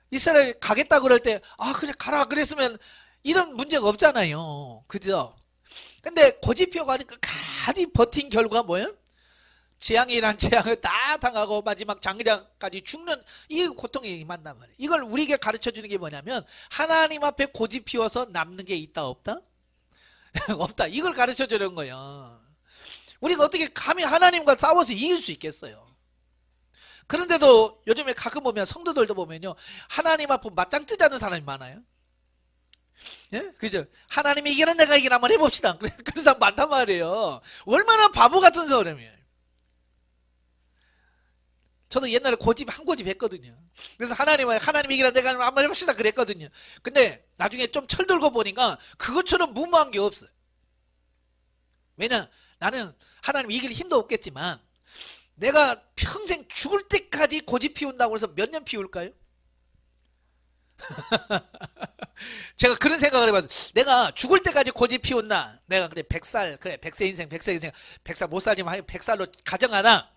이스라엘 가겠다 그럴 때 그래 가라 그랬으면 이런 문제가 없잖아요. 그죠? 근데 고집피우가 끝까지 버틴 결과가 뭐예요? 재앙이란 재앙을 다 당하고 마지막 장자까지 죽는 이 고통이 임한단 말이에요. 이걸 우리에게 가르쳐 주는 게 뭐냐면, 하나님 앞에 고집 피워서 남는 게 있다 없다? 없다. 이걸 가르쳐 주는 거예요. 우리가 어떻게 감히 하나님과 싸워서 이길 수 있겠어요? 그런데도 요즘에 가끔 보면 성도들도 보면요, 하나님 앞에 맞짱 뜨자는 사람이 많아요. 예? 그죠? 하나님이 이기는 내가 이기나 한번 해봅시다. 그런 사람 많단 말이에요. 얼마나 바보 같은 사람이에요. 저도 옛날에 한 고집 했거든요. 그래서 하나님 이기는 내가 한번 해봅시다 그랬거든요. 근데 나중에 좀 철들고 보니까 그것처럼 무모한 게 없어요. 왜냐? 나는 하나님 이길 힘도 없겠지만 내가 평생 죽을 때까지 고집 피운다고 해서 몇 년 피울까요? 제가 그런 생각을 해봤어요. 내가 죽을 때까지 고집 피운다. 내가 그래 100살, 그래 100세 인생 100살 못 살지만 100살로 가정하나,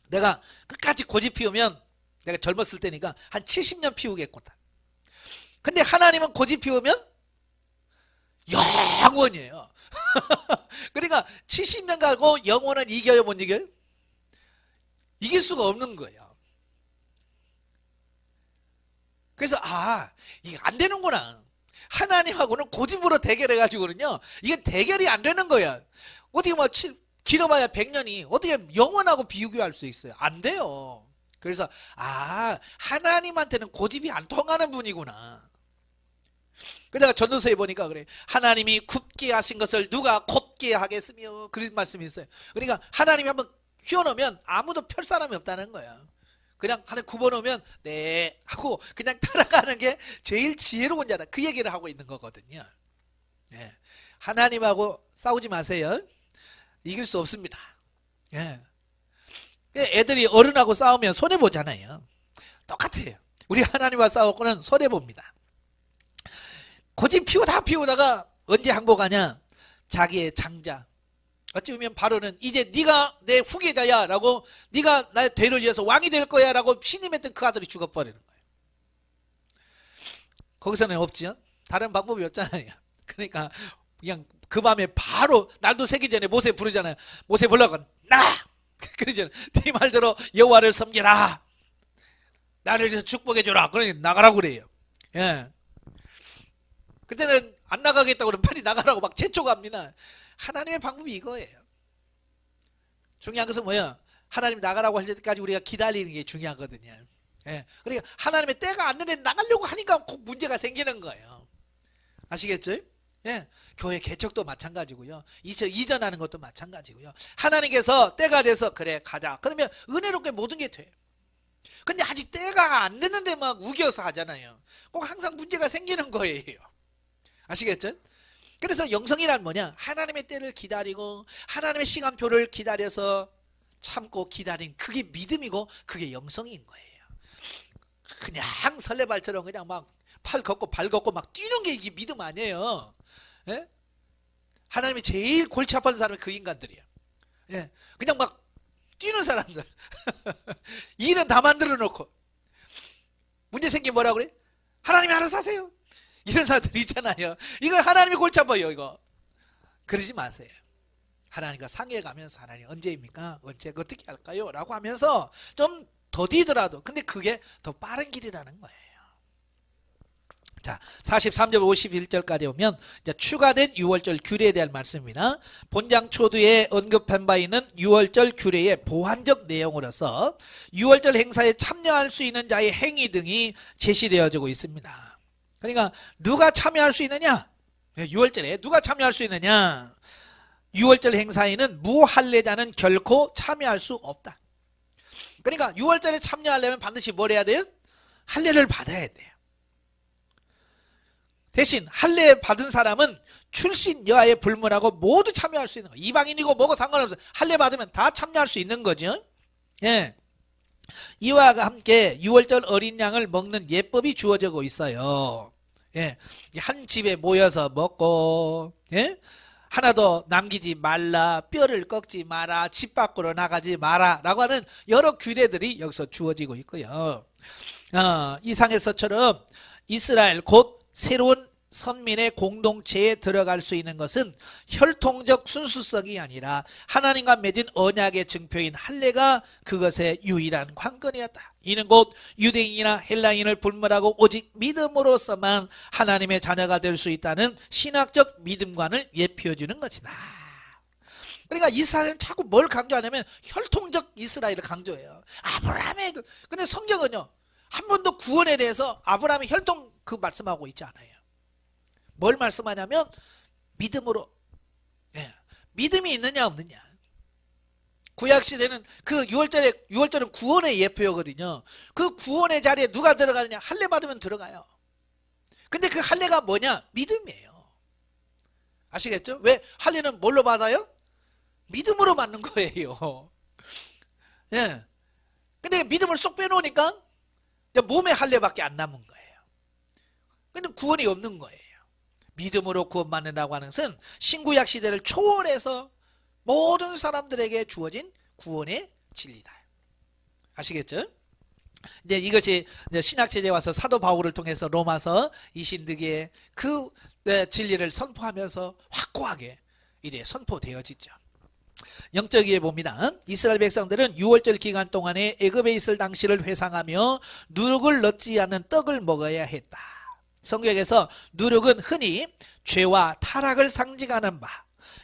내가 끝까지 고집 피우면 내가 젊었을 때니까 한 70년 피우겠구나. 근데 하나님은 고집 피우면 영원이에요. 그러니까 70년 가고 영원을 이겨요 못 이겨요? 이길 수가 없는 거예요. 그래서 이게 안 되는구나. 하나님하고는 고집으로 대결해가지고는요, 이게 대결이 안 되는 거야. 어떻게 뭐 길어봐야 100년이 어떻게 영원하고 비교할 수 있어요? 안 돼요. 그래서 하나님한테는 고집이 안 통하는 분이구나. 그래서 전도서에 보니까 그래, 하나님이 굽게 하신 것을 누가 곧게 하겠으며, 그런 말씀이 있어요. 그러니까 하나님이 한번 휘어놓으면 아무도 펼 사람이 없다는 거야. 그냥 하나 굽어놓으면 네 하고 그냥 따라가는 게 제일 지혜로운 자다, 그 얘기를 하고 있는 거거든요. 네. 하나님하고 싸우지 마세요. 이길 수 없습니다. 예. 애들이 어른하고 싸우면 손해보잖아요. 똑같아요. 우리 하나님과 싸우고는 손해봅니다. 고집 피우다가 언제 항복하냐? 자기의 장자. 어찌 보면 바로는 이제 네가 내 후계자야 라고, 네가 나의 대를 이어서 왕이 될 거야 라고 신임했던 그 아들이 죽어버리는 거예요. 거기서는 없지요. 다른 방법이 없잖아요. 그러니까 그냥 그 밤에 바로 날도 새기 전에 모세 부르잖아요. 모세 불러가 나가! 그러잖아요. 네 말대로 여호와를 섬기라. 나를 위해서 축복해 주라. 그러니 나가라고 그래요. 예. 그때는 안 나가겠다고 그러면 빨리 나가라고 막 재촉합니다. 하나님의 방법이 이거예요. 중요한 것은 뭐예요? 하나님 나가라고 할 때까지 우리가 기다리는 게 중요하거든요. 예. 그러니까 하나님의 때가 안 되는데 나가려고 하니까 꼭 문제가 생기는 거예요. 아시겠죠? 예. 교회 개척도 마찬가지고요. 이전하는 것도 마찬가지고요. 하나님께서 때가 돼서 그래 가자. 그러면 은혜롭게 모든 게 돼요. 근데 아직 때가 안 됐는데 막 우겨서 하잖아요. 꼭 항상 문제가 생기는 거예요. 아시겠죠? 그래서 영성이란 뭐냐? 하나님의 때를 기다리고 하나님의 시간표를 기다려서 참고 기다린 그게 믿음이고 그게 영성인 거예요. 그냥 설레발처럼 그냥 막 팔 걷고 발 걷고 막 뛰는 게 이게 믿음 아니에요. 예? 하나님이 제일 골치 아픈 사람이 그 인간들이에요. 예? 그냥 막 뛰는 사람들. 일은 다 만들어 놓고 문제 생기면 뭐라고 그래? 하나님이 알아서 하세요. 이런 사람들 있잖아요. 이걸 하나님이 골치 아파요. 이거 그러지 마세요. 하나님과 상의해가면서 하나님 언제입니까? 언제 어떻게 할까요? 라고 하면서 좀 더디더라도 근데 그게 더 빠른 길이라는 거예요. 자, 43절 51절까지 오면 이제 추가된 유월절 규례에 대한 말씀입니다. 본장 초두에 언급한 바 있는 유월절 규례의 보완적 내용으로서 유월절 행사에 참여할 수 있는 자의 행위 등이 제시되어지고 있습니다. 그러니까 누가 참여할 수 있느냐? 유월절에 누가 참여할 수 있느냐? 유월절 행사에는 무할례자는 결코 참여할 수 없다. 그러니까 유월절에 참여하려면 반드시 뭘 해야 돼요? 할례를 받아야 돼요. 대신 할례 받은 사람은 출신 여하에 불문하고 모두 참여할 수 있는 거예요. 이방인이고 뭐고 상관없어요. 할례 받으면 다 참여할 수 있는 거죠. 예. 이와 함께 유월절 어린 양을 먹는 예법이 주어지고 있어요. 예. 한 집에 모여서 먹고, 예? 하나도 남기지 말라, 뼈를 꺾지 마라, 집 밖으로 나가지 마라 라고 하는 여러 규례들이 여기서 주어지고 있고요. 이상에서처럼 이스라엘 곧 새로운 선민의 공동체에 들어갈 수 있는 것은 혈통적 순수성이 아니라 하나님과 맺은 언약의 증표인 할례가 그것의 유일한 관건이었다. 이는 곧 유대인이나 헬라인을 불문하고 오직 믿음으로서만 하나님의 자녀가 될 수 있다는 신학적 믿음관을 예표해주는 것이다. 그러니까 이스라엘은 자꾸 뭘 강조하냐면 혈통적 이스라엘을 강조해요. 아브라함의 근데 성경은요 한 번도 구원에 대해서 아브라함의 혈통 그 말씀하고 있지 않아요. 뭘 말씀하냐면 믿음으로. 예. 믿음이 있느냐 없느냐. 구약시대는 그 유월절은 구원의 예표거든요. 그 구원의 자리에 누가 들어가느냐? 할례 받으면 들어가요. 근데 그 할례가 뭐냐? 믿음이에요. 아시겠죠? 왜? 할례는 뭘로 받아요? 믿음으로 받는 거예요. 예. 근데 믿음을 쏙 빼놓으니까 몸의 할례밖에 안 남은 거예요. 근데 구원이 없는 거예요. 믿음으로 구원받는다고 하는 것은 신구약 시대를 초월해서 모든 사람들에게 주어진 구원의 진리다. 아시겠죠? 이제 이것이 신약시대에 와서 사도 바울을 통해서 로마서 이신득의 그 진리를 선포하면서 확고하게 이래 선포되어지죠. 영적 이해 봅니다. 이스라엘 백성들은 유월절 기간 동안에 애굽에 있을 당시를 회상하며 누룩을 넣지 않는 떡을 먹어야 했다. 성경에서 누룩은 흔히 죄와 타락을 상징하는 바,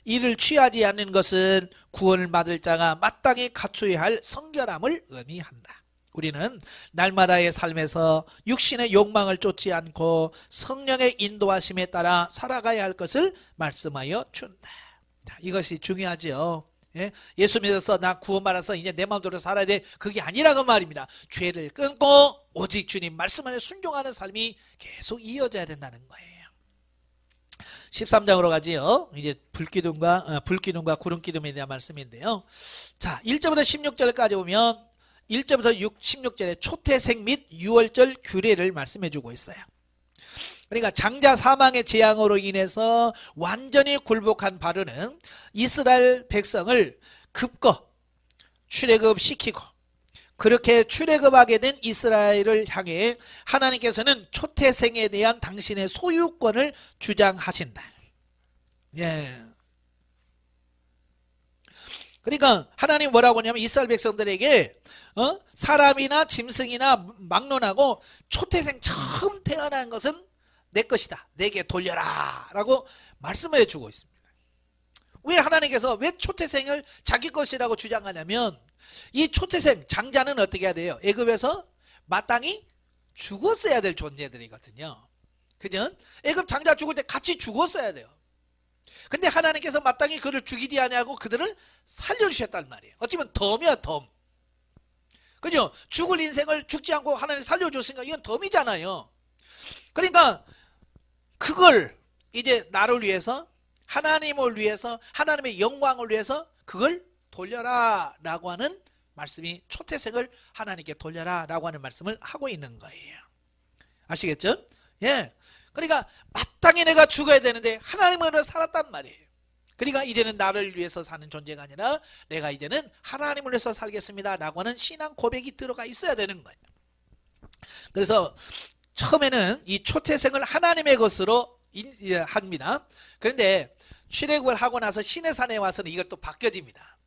이를 취하지 않는 것은 구원을 받을 자가 마땅히 갖추어야 할 성결함을 의미한다. 우리는 날마다의 삶에서 육신의 욕망을 쫓지 않고 성령의 인도하심에 따라 살아가야 할 것을 말씀하여 준다. 이것이 중요하죠. 예? 예수 믿어서 나 구원받아서 이제 내 마음대로 살아야 돼. 그게 아니라고 말입니다. 죄를 끊고 오직 주님 말씀 안에 순종하는 삶이 계속 이어져야 된다는 거예요. 13장으로 가지요. 이제 불기둥과 구름기둥에 대한 말씀인데요. 자, 1절부터 16절까지 보면 1절부터 16절에 초태생 및 유월절 규례를 말씀해 주고 있어요. 그러니까 장자 사망의 재앙으로 인해서 완전히 굴복한 바로는 이스라엘 백성을 급거 출애굽시키고 그렇게 출애굽하게 된 이스라엘을 향해 하나님께서는 초태생에 대한 당신의 소유권을 주장하신다. 예. 그러니까 하나님 뭐라고 하냐면 이스라엘 백성들에게 사람이나 짐승이나 막론하고 초태생 처음 태어난 것은 내 것이다. 내게 돌려라 라고 말씀을 해주고 있습니다. 왜 하나님께서 왜 초태생을 자기 것이라고 주장하냐면 이 초태생 장자는 어떻게 해야 돼요? 애굽에서 마땅히 죽었어야 될 존재들이거든요. 그죠? 애굽 장자 죽을 때 같이 죽었어야 돼요. 근데 하나님께서 마땅히 그를 죽이지 아니하고 그들을 살려주셨단 말이에요. 어찌보면 덤이야 덤. 그죠? 죽을 인생을 죽지 않고 하나님 살려줬으니까 이건 덤이잖아요. 그러니까 그걸 이제 나를 위해서 하나님을 위해서 하나님의 영광을 위해서 그걸 돌려라 라고 하는 말씀이 초태생을 하나님께 돌려라 라고 하는 말씀을 하고 있는 거예요. 아시겠죠? 예. 그러니까 마땅히 내가 죽어야 되는데 하나님으로 살았단 말이에요. 그러니까 이제는 나를 위해서 사는 존재가 아니라 내가 이제는 하나님을 위해서 살겠습니다 라고 하는 신앙 고백이 들어가 있어야 되는 거예요. 그래서 처음에는 이 초태생을 하나님의 것으로 합니다. 그런데 출애굽을 하고 나서 시내산에 와서는 이것도 바뀌어집니다.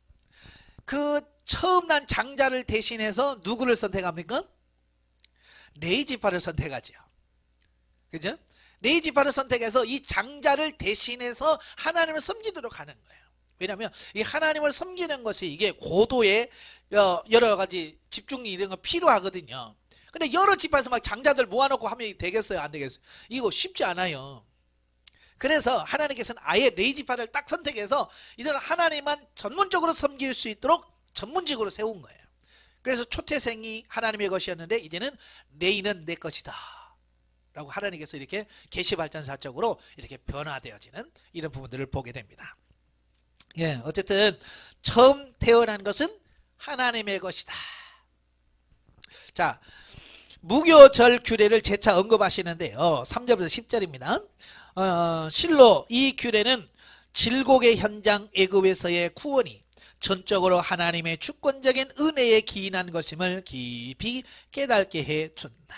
그 처음 난 장자를 대신해서 누구를 선택합니까? 레위지파를 선택하죠. 그죠? 레위지파를 선택해서 이 장자를 대신해서 하나님을 섬기도록 하는 거예요. 왜냐하면 이 하나님을 섬기는 것이 이게 고도의 여러 가지 집중이 이런 거 필요하거든요. 근데 여러 지파에서 막 장자들 모아놓고 하면 되겠어요? 안 되겠어요? 이거 쉽지 않아요. 그래서 하나님께서는 아예 레위지파를 딱 선택해서 이들은 하나님만 전문적으로 섬길 수 있도록 전문직으로 세운 거예요. 그래서 초태생이 하나님의 것이었는데 이제는 레위는 내 것이다 라고 하나님께서 이렇게 계시발전사적으로 이렇게 변화되어지는 이런 부분들을 보게 됩니다. 예, 어쨌든 처음 태어난 것은 하나님의 것이다. 자, 무교절 규례를 재차 언급하시는데요. 3절부터 10절입니다. 실로 이 규례는 질곡의 현장 애굽에서의 구원이 전적으로 하나님의 주권적인 은혜에 기인한 것임을 깊이 깨닫게 해준다.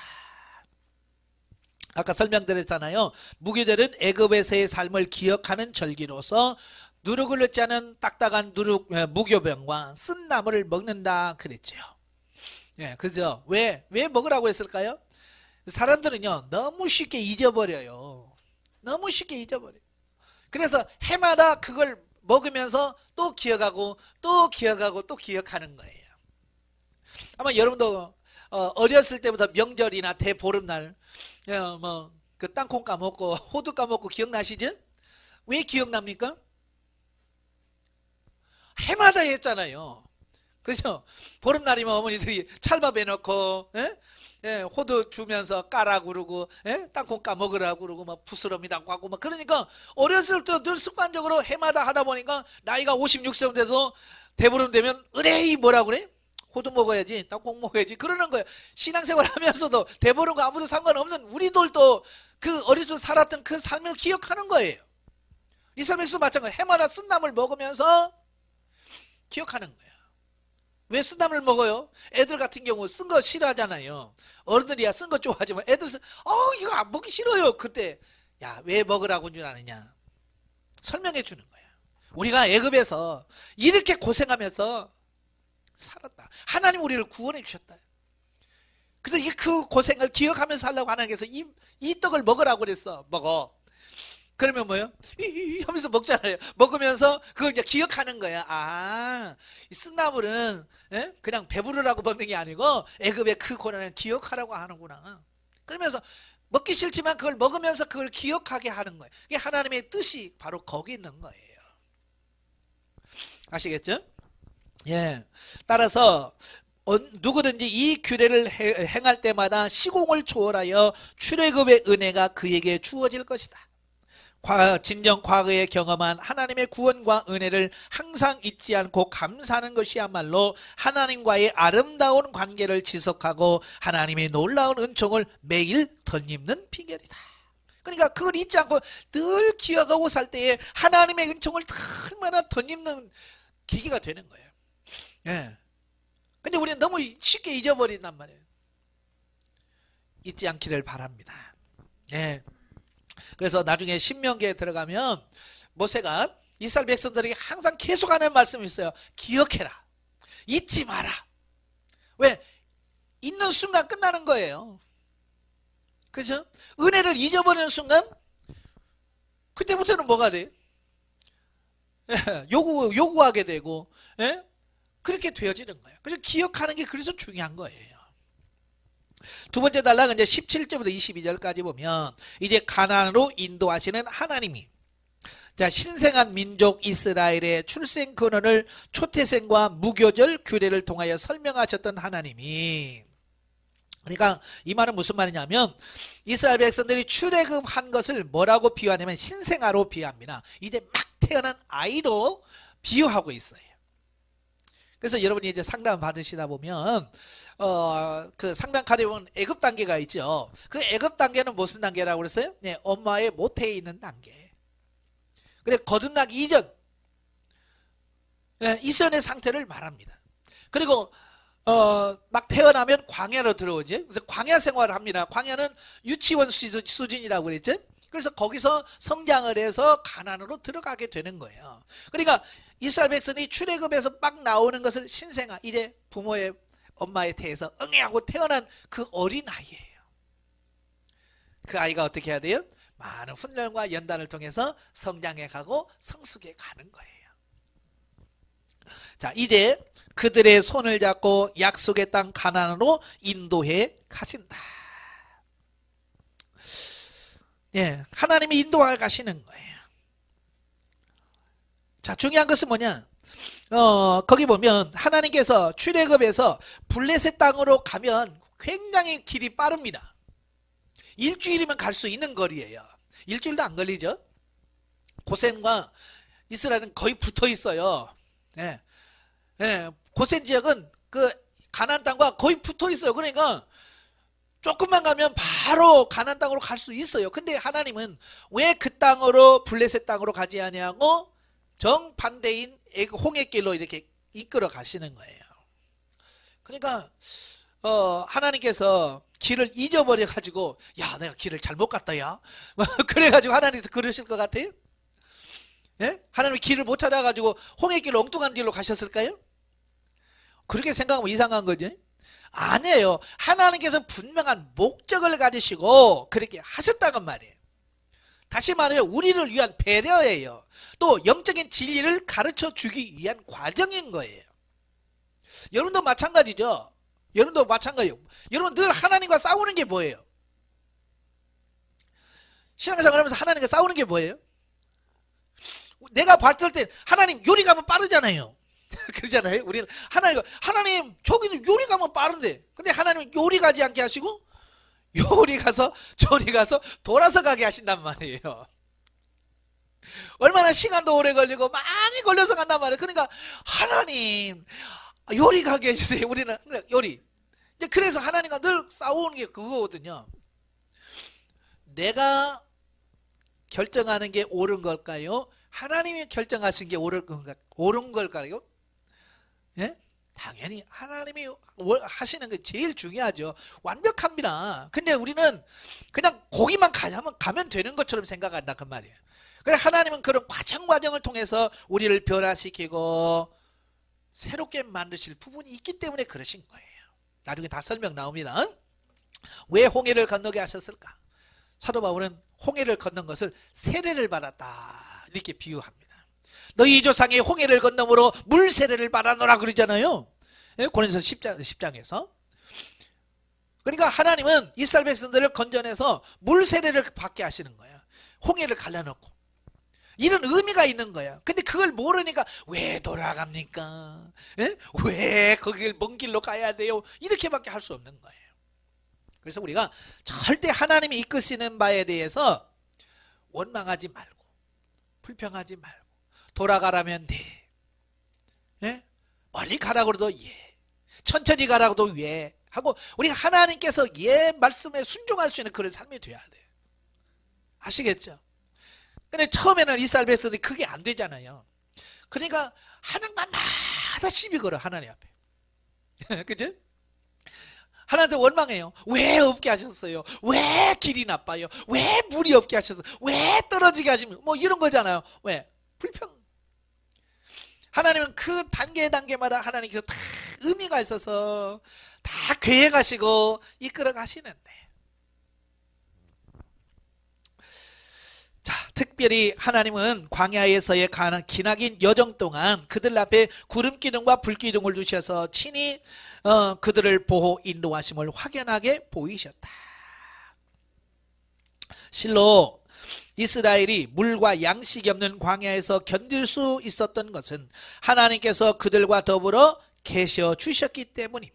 아까 설명드렸잖아요. 무교절은 애굽에서의 삶을 기억하는 절기로서 누룩을 넣지 않은 딱딱한 무교병과 쓴 나물을 먹는다 그랬죠. 예, 그죠? 왜 먹으라고 했을까요? 사람들은요 너무 쉽게 잊어버려요. 너무 쉽게 잊어버려요. 그래서 해마다 그걸 먹으면서 또 기억하고 또 기억하고 또 기억하는 거예요. 아마 여러분도 어렸을 때부터 명절이나 대보름날 그 땅콩 까먹고 호두 까먹고 기억나시죠? 왜 기억납니까? 해마다 했잖아요. 그죠? 보름날이면 어머니들이 찰밥 해놓고 호두 주면서 까라 그러고 땅콩 까먹으라 그러고 막 부스럼이라고 하고 막 그러니까 어렸을 때 늘 습관적으로 해마다 하다 보니까 나이가 56세 돼서 대보름 되면 의뢰이 뭐라 그래? 호두 먹어야지 땅콩 먹어야지 그러는 거예요. 신앙생활 하면서도 대보름과 아무도 상관없는 우리들도 그 어렸을 때 살았던 그 삶을 기억하는 거예요. 이스라엘에서도 마찬가지예요. 해마다 쓴나물 먹으면서 기억하는 거예요. 왜 쓴나물 먹어요? 애들 같은 경우 쓴 거 싫어하잖아요. 어른들이야 쓴 거 좋아하지만 애들 이거 안 먹기 싫어요. 그때 야, 왜 먹으라고 줄 아느냐 설명해 주는 거예요. 우리가 애굽에서 이렇게 고생하면서 살았다. 하나님 우리를 구원해 주셨다. 그래서 그 고생을 기억하면서 살려고 하나님께서 이 떡을 먹으라고 그랬어. 먹어. 그러면 뭐요? 하면서 먹잖아요. 먹으면서 그걸 이제 기억하는 거야. 이 쓴나물은 그냥 배부르라고 먹는 게 아니고 애굽의 그 고난을 기억하라고 하는구나. 그러면서 먹기 싫지만 그걸 먹으면서 그걸 기억하게 하는 거예요. 이게 하나님의 뜻이 바로 거기 있는 거예요. 아시겠죠? 예. 따라서 누구든지 이 규례를 행할 때마다 시공을 초월하여 출애굽의 은혜가 그에게 주어질 것이다. 진정 과거에 경험한 하나님의 구원과 은혜를 항상 잊지 않고 감사하는 것이야말로 하나님과의 아름다운 관계를 지속하고 하나님의 놀라운 은총을 매일 덧입는 비결이다. 그러니까 그걸 잊지 않고 늘 기억하고 살 때에 하나님의 은총을 얼마나 덧입는 계기가 되는 거예요. 예. 근데 우리는 너무 쉽게 잊어버린단 말이에요. 잊지 않기를 바랍니다. 예. 그래서 나중에 신명기에 들어가면 모세가 이스라엘 백성들에게 항상 계속하는 말씀이 있어요. 기억해라. 잊지 마라. 왜? 잊는 순간 끝나는 거예요. 그죠? 은혜를 잊어버리는 순간 그때부터는 뭐가 돼요? 요구하게 되고, 예? 그렇게 되어지는 거예요. 그래서 기억하는 게 그래서 중요한 거예요. 두 번째 단락은 이제 17절부터 22절까지 보면 이제 가나안으로 인도하시는 하나님이, 자, 신생한 민족 이스라엘의 출생 근원을 초태생과 무교절 규례를 통하여 설명하셨던 하나님이, 그러니까 이 말은 무슨 말이냐면 이스라엘 백성들이 출애굽한 것을 뭐라고 비유하냐면 신생아로 비유합니다. 이제 막 태어난 아이로 비유하고 있어요. 그래서 여러분이 이제 상담 받으시다 보면 그 상담 카드에 보면 애급 단계가 있죠. 그 애급 단계는 무슨 단계라고 그랬어요? 네, 엄마의 모태에 있는 단계. 그래, 거듭나기 이전, 네, 이전의 상태를 말합니다. 그리고 막 태어나면 광야로 들어오지. 그래서 광야 생활을 합니다. 광야는 유치원 수준이라고 그랬죠. 그래서 거기서 성장을 해서 가나안으로 들어가게 되는 거예요. 그러니까 이스라엘 백성이 출애굽에서 막 나오는 것을 신생아, 이제 부모의 엄마의 태에서 응애하고 태어난 그 어린 아이예요. 그 아이가 어떻게 해야 돼요? 많은 훈련과 연단을 통해서 성장해 가고 성숙해 가는 거예요. 자, 이제 그들의 손을 잡고 약속의 땅 가나안으로 인도해 가신다. 예, 하나님이 인도해 가시는 거예요. 자, 중요한 것은 뭐냐? 거기 보면 하나님께서 출애굽에서 블레셋 땅으로 가면 굉장히 길이 빠릅니다. 일주일이면 갈 수 있는 거리예요. 일주일도 안 걸리죠. 고센과 이스라엘은 거의 붙어 있어요. 예. 예, 고센 지역은 그 가나안 땅과 거의 붙어 있어요. 그러니까 조금만 가면 바로 가나안 땅으로 갈 수 있어요. 근데 하나님은 왜 그 땅으로 블레셋 땅으로 가지 아니하고 정반대인 홍해길로 이렇게 이끌어 가시는 거예요. 그러니까 하나님께서 길을 잊어버려 가지고, 야, 내가 길을 잘못 갔다, 야. 그래 가지고 하나님께서 그러실 것 같아요? 예? 하나님이 길을 못 찾아 가지고 홍해길로 엉뚱한 길로 가셨을까요? 그렇게 생각하면 이상한 거지. 아니에요. 하나님께서 분명한 목적을 가지시고 그렇게 하셨다는 말이에요. 다시 말하면 우리를 위한 배려예요. 또 영적인 진리를 가르쳐 주기 위한 과정인 거예요. 여러분도 마찬가지죠. 여러분도 마찬가지예요. 여러분 늘 하나님과 싸우는 게 뭐예요? 신앙생활 하면서 하나님과 싸우는 게 뭐예요? 내가 봤을 때 하나님 요리 가면 빠르잖아요. 그러잖아요. 우리는 하나님 저기는 요리 가면 빠른데, 근데 하나님은 요리 가지 않게 하시고 요리 가서 저리 가서 돌아서 가게 하신단 말이에요. 얼마나 시간도 오래 걸리고 많이 걸려서 간단 말이에요. 그러니까 하나님 요리 가게 해주세요. 우리는 요리. 그래서 하나님과 늘 싸우는 게 그거거든요. 내가 결정하는 게 옳은 걸까요? 하나님이 결정하신 게 옳은 걸까요? 예? 당연히 하나님이 하시는 게 제일 중요하죠. 완벽합니다. 근데 우리는 그냥 거기만 가면 되는 것처럼 생각한다 그 말이에요. 그래, 하나님은 그런 과정을 통해서 우리를 변화시키고 새롭게 만드실 부분이 있기 때문에 그러신 거예요. 나중에 다 설명 나옵니다. 왜 홍해를 건너게 하셨을까? 사도 바울은 홍해를 건넌 것을 세례를 받았다 이렇게 비유합니다. 너희 조상의 홍해를 건너므로 물 세례를 받아노라 그러잖아요. 고린도서 10장에서. 그러니까 하나님은 이스라엘 백성들을 건져내서 물 세례를 받게 하시는 거예요. 홍해를 갈라놓고. 이런 의미가 있는 거예요. 근데 그걸 모르니까 왜 돌아갑니까? 에? 왜 거길 먼 길로 가야 돼요? 이렇게밖에 할 수 없는 거예요. 그래서 우리가 절대 하나님이 이끄시는 바에 대해서 원망하지 말고 불평하지 말고 돌아가라면 돼. 예? 멀리 가라고 해도 예. 천천히 가라고 해도 예. 하고 우리가 하나님께서 예 말씀에 순종할 수 있는 그런 삶이 돼야 돼. 아시겠죠? 근데 처음에는 이스라엘 백성들이 그게 안 되잖아요. 그러니까 하나님마다 시비 걸어 하나님 앞에. 그죠? 하나님한테 원망해요. 왜 없게 하셨어요? 왜 길이 나빠요? 왜 물이 없게 하셨어요? 왜 떨어지게 하시면 뭐 이런 거잖아요. 왜? 불평. 하나님은 그 단계마다 하나님께서 다 의미가 있어서 다 계획하시고 이끌어 가시는데, 자, 특별히 하나님은 광야에서의 기나긴 여정 동안 그들 앞에 구름 기둥과 불 기둥을 두셔서 친히 그들을 보호 인도하심을 확연하게 보이셨다. 실로 이스라엘이 물과 양식이 없는 광야에서 견딜 수 있었던 것은 하나님께서 그들과 더불어 계셔 주셨기 때문이며,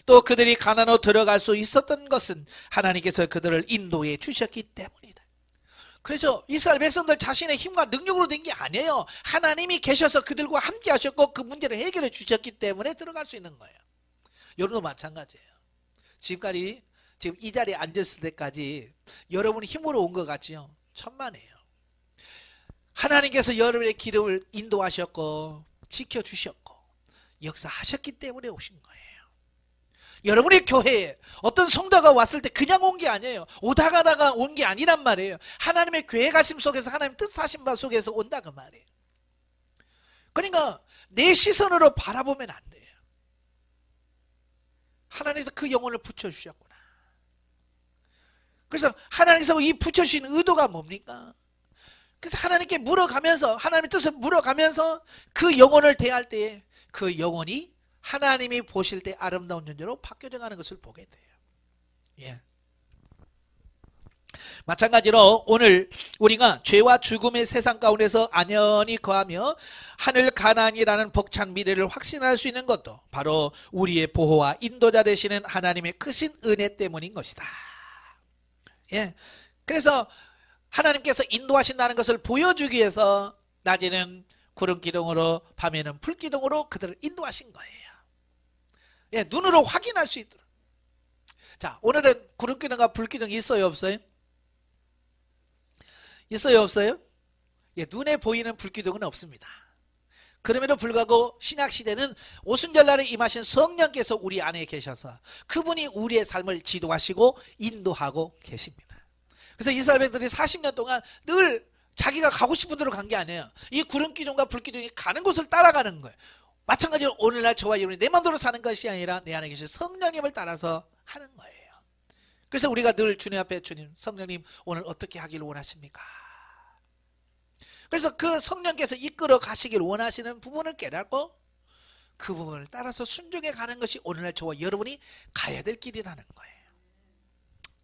또 그들이 가나안으로 들어갈 수 있었던 것은 하나님께서 그들을 인도해 주셨기 때문이다. 그래서 이스라엘 백성들 자신의 힘과 능력으로 된 게 아니에요. 하나님이 계셔서 그들과 함께 하셨고 그 문제를 해결해 주셨기 때문에 들어갈 수 있는 거예요. 여러분도 마찬가지예요. 지금 이 자리에 앉았을 때까지 여러분이 힘으로 온 것 같지요? 천만에요. 하나님께서 여러분의 길을 인도하셨고 지켜주셨고 역사하셨기 때문에 오신 거예요. 여러분의 교회에 어떤 성도가 왔을 때 그냥 온 게 아니에요. 오다 가다가 온 게 아니란 말이에요. 하나님의 계획하심 속에서, 하나님 뜻하신 바 속에서 온다 그 말이에요. 그러니까 내 시선으로 바라보면 안 돼요. 하나님께서 그 영혼을 붙여주셨구나. 그래서 하나님께서 이 붙여주신 의도가 뭡니까? 그래서 하나님께 물어가면서, 하나님의 뜻을 물어가면서 그 영혼을 대할 때에 그 영혼이 하나님이 보실 때 아름다운 존재로 바뀌어져 가는 것을 보게 돼요. 예. 마찬가지로 오늘 우리가 죄와 죽음의 세상 가운데서 안연히 거하며 하늘 가나안이라는 벅찬 미래를 확신할 수 있는 것도 바로 우리의 보호와 인도자 되시는 하나님의 크신 은혜 때문인 것이다. 예. 그래서 하나님께서 인도하신다는 것을 보여주기 위해서 낮에는 구름 기둥으로 밤에는 불 기둥으로 그들을 인도하신 거예요. 예, 눈으로 확인할 수 있도록. 자, 오늘은 구름 기둥과 불 기둥이 있어요, 없어요? 있어요, 없어요? 예, 눈에 보이는 불 기둥은 없습니다. 그럼에도 불구하고 신약 시대는 오순절날에 임하신 성령께서 우리 안에 계셔서 그분이 우리의 삶을 지도하시고 인도하고 계십니다. 그래서 이스라엘 백성들이 40년 동안 늘 자기가 가고 싶은 데로 간 게 아니에요. 이 구름 기둥과 불 기둥이 가는 곳을 따라가는 거예요. 마찬가지로 오늘날 저와 여러분이 내 마음대로 사는 것이 아니라 내 안에 계신 성령님을 따라서 하는 거예요. 그래서 우리가 늘 주님 앞에, 주님, 성령님 오늘 어떻게 하기를 원하십니까? 그래서 그 성령께서 이끌어 가시길 원하시는 부분을 깨닫고 그 부분을 따라서 순종해 가는 것이 오늘날 저와 여러분이 가야 될 길이라는 거예요.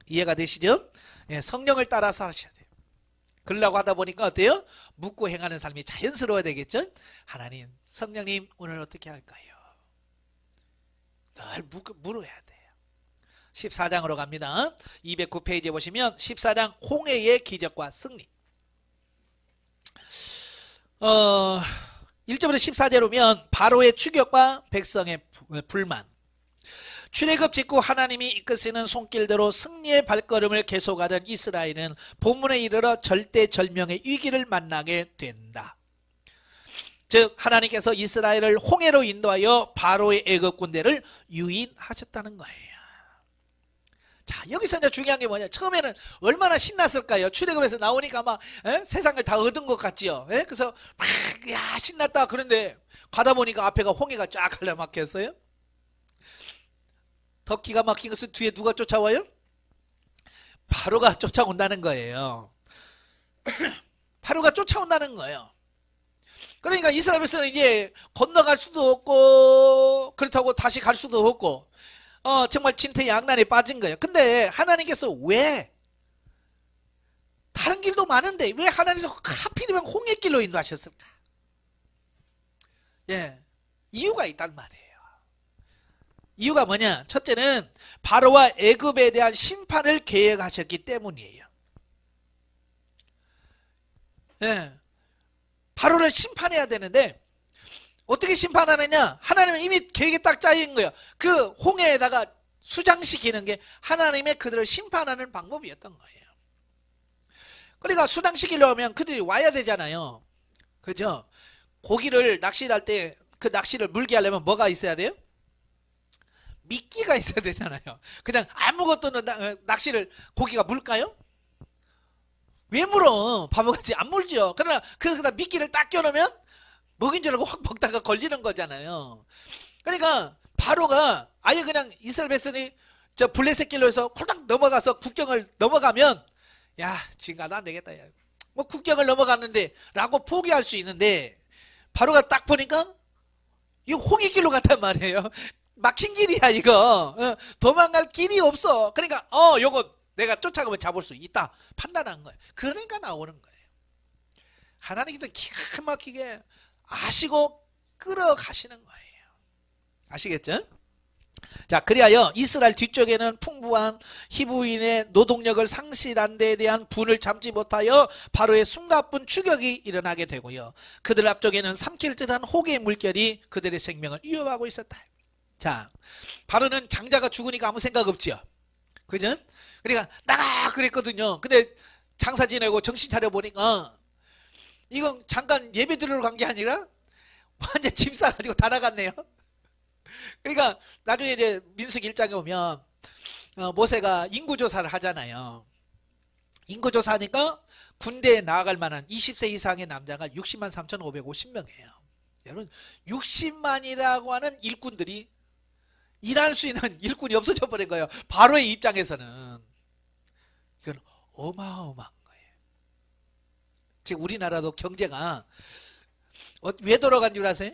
이해가 되시죠? 예, 성령을 따라서 하셔야 돼요. 그러려고 하다 보니까 어때요? 묻고 행하는 삶이 자연스러워야 되겠죠? 하나님, 성령님 오늘 어떻게 할까요? 늘 물어야 돼요. 14장으로 갑니다. 209페이지에 보시면 14장 홍해의 기적과 승리. 1절부터 14절에 보면 바로의 추격과 백성의 불만. 출애굽 직후 하나님이 이끄시는 손길대로 승리의 발걸음을 계속하던 이스라엘은 본문에 이르러 절대절명의 위기를 만나게 된다. 즉 하나님께서 이스라엘을 홍해로 인도하여 바로의 애굽 군대를 유인하셨다는 거예요. 자, 여기서 이제 중요한 게 뭐냐? 처음에는 얼마나 신났을까요? 출애굽에서 나오니까 막 세상을 다 얻은 것 같지요. 그래서 막 야 신났다. 그런데 가다 보니까 앞에가 홍해가 쫙 갈라 막혔어요. 더 기가 막힌 것은 뒤에 누가 쫓아와요? 바로가 쫓아온다는 거예요. 바로가 쫓아온다는 거예요. 그러니까 이스라엘에서는 이제 건너갈 수도 없고 그렇다고 다시 갈 수도 없고 정말 진퇴양난에 빠진 거예요. 근데 하나님께서 왜 다른 길도 많은데 왜 하나님께서 하필이면 홍해길로 인도하셨을까? 예, 이유가 있단 말이에요. 이유가 뭐냐? 첫째는 바로와 애굽에 대한 심판을 계획하셨기 때문이에요. 예, 바로를 심판해야 되는데 어떻게 심판하느냐? 하나님은 이미 계획이 딱 짜인 거예요. 그 홍해에다가 수장시키는 게 하나님의 그들을 심판하는 방법이었던 거예요. 그러니까 수장시키려고 하면 그들이 와야 되잖아요. 그죠? 고기를 낚시를 할 때 그 낚시를 물게 하려면 뭐가 있어야 돼요? 미끼가 있어야 되잖아요. 그냥 아무것도 없는 낚시를 고기가 물까요? 왜 물어? 바보같이 안 물죠. 그러나 그러다 미끼를 딱 껴놓으면 먹인 줄 알고 확 먹다가 걸리는 거잖아요. 그러니까 바로가 아예 그냥 이스라엘 백성이 저 블레셋길로 해서 홀딱 넘어가서 국경을 넘어가면 야 지금 가도 안 되겠다. 야. 뭐 국경을 넘어갔는데 라고 포기할 수 있는데 바로가 딱 보니까 이거 홍해길로 갔단 말이에요. 막힌 길이야 이거. 도망갈 길이 없어. 그러니까 요거 내가 쫓아가면 잡을 수 있다 판단한 거예요. 그러니까 나오는 거예요. 하나님께서 기가 막히게 아시고 끌어가시는 거예요. 아시겠죠? 자, 그리하여 이스라엘 뒤쪽에는 풍부한 히브인의 노동력을 상실한 데에 대한 분을 참지 못하여 바로의 숨가쁜 추격이 일어나게 되고요. 그들 앞쪽에는 삼킬 듯한 혹의 물결이 그들의 생명을 위협하고 있었다. 자, 바로는 장자가 죽으니까 아무 생각 없지요. 그죠? 그러니까 나가 그랬거든요. 근데 장사 지내고 정신 차려 보니까 이건 잠깐 예배 드리러 간 게 아니라 완전 짐 싸가지고 다 나갔네요. 그러니까 나중에 이제 민수기 1장에 보면 모세가 인구조사를 하잖아요. 인구조사하니까 군대에 나아갈 만한 20세 이상의 남자가 60만 3,550명이에요. 여러분 60만이라고 하는 일꾼들이 일할 수 있는 일꾼이 없어져 버린 거예요. 바로의 입장에서는 이건 어마어마한 거예요. 지금 우리나라도 경제가 왜 돌아간 줄 아세요?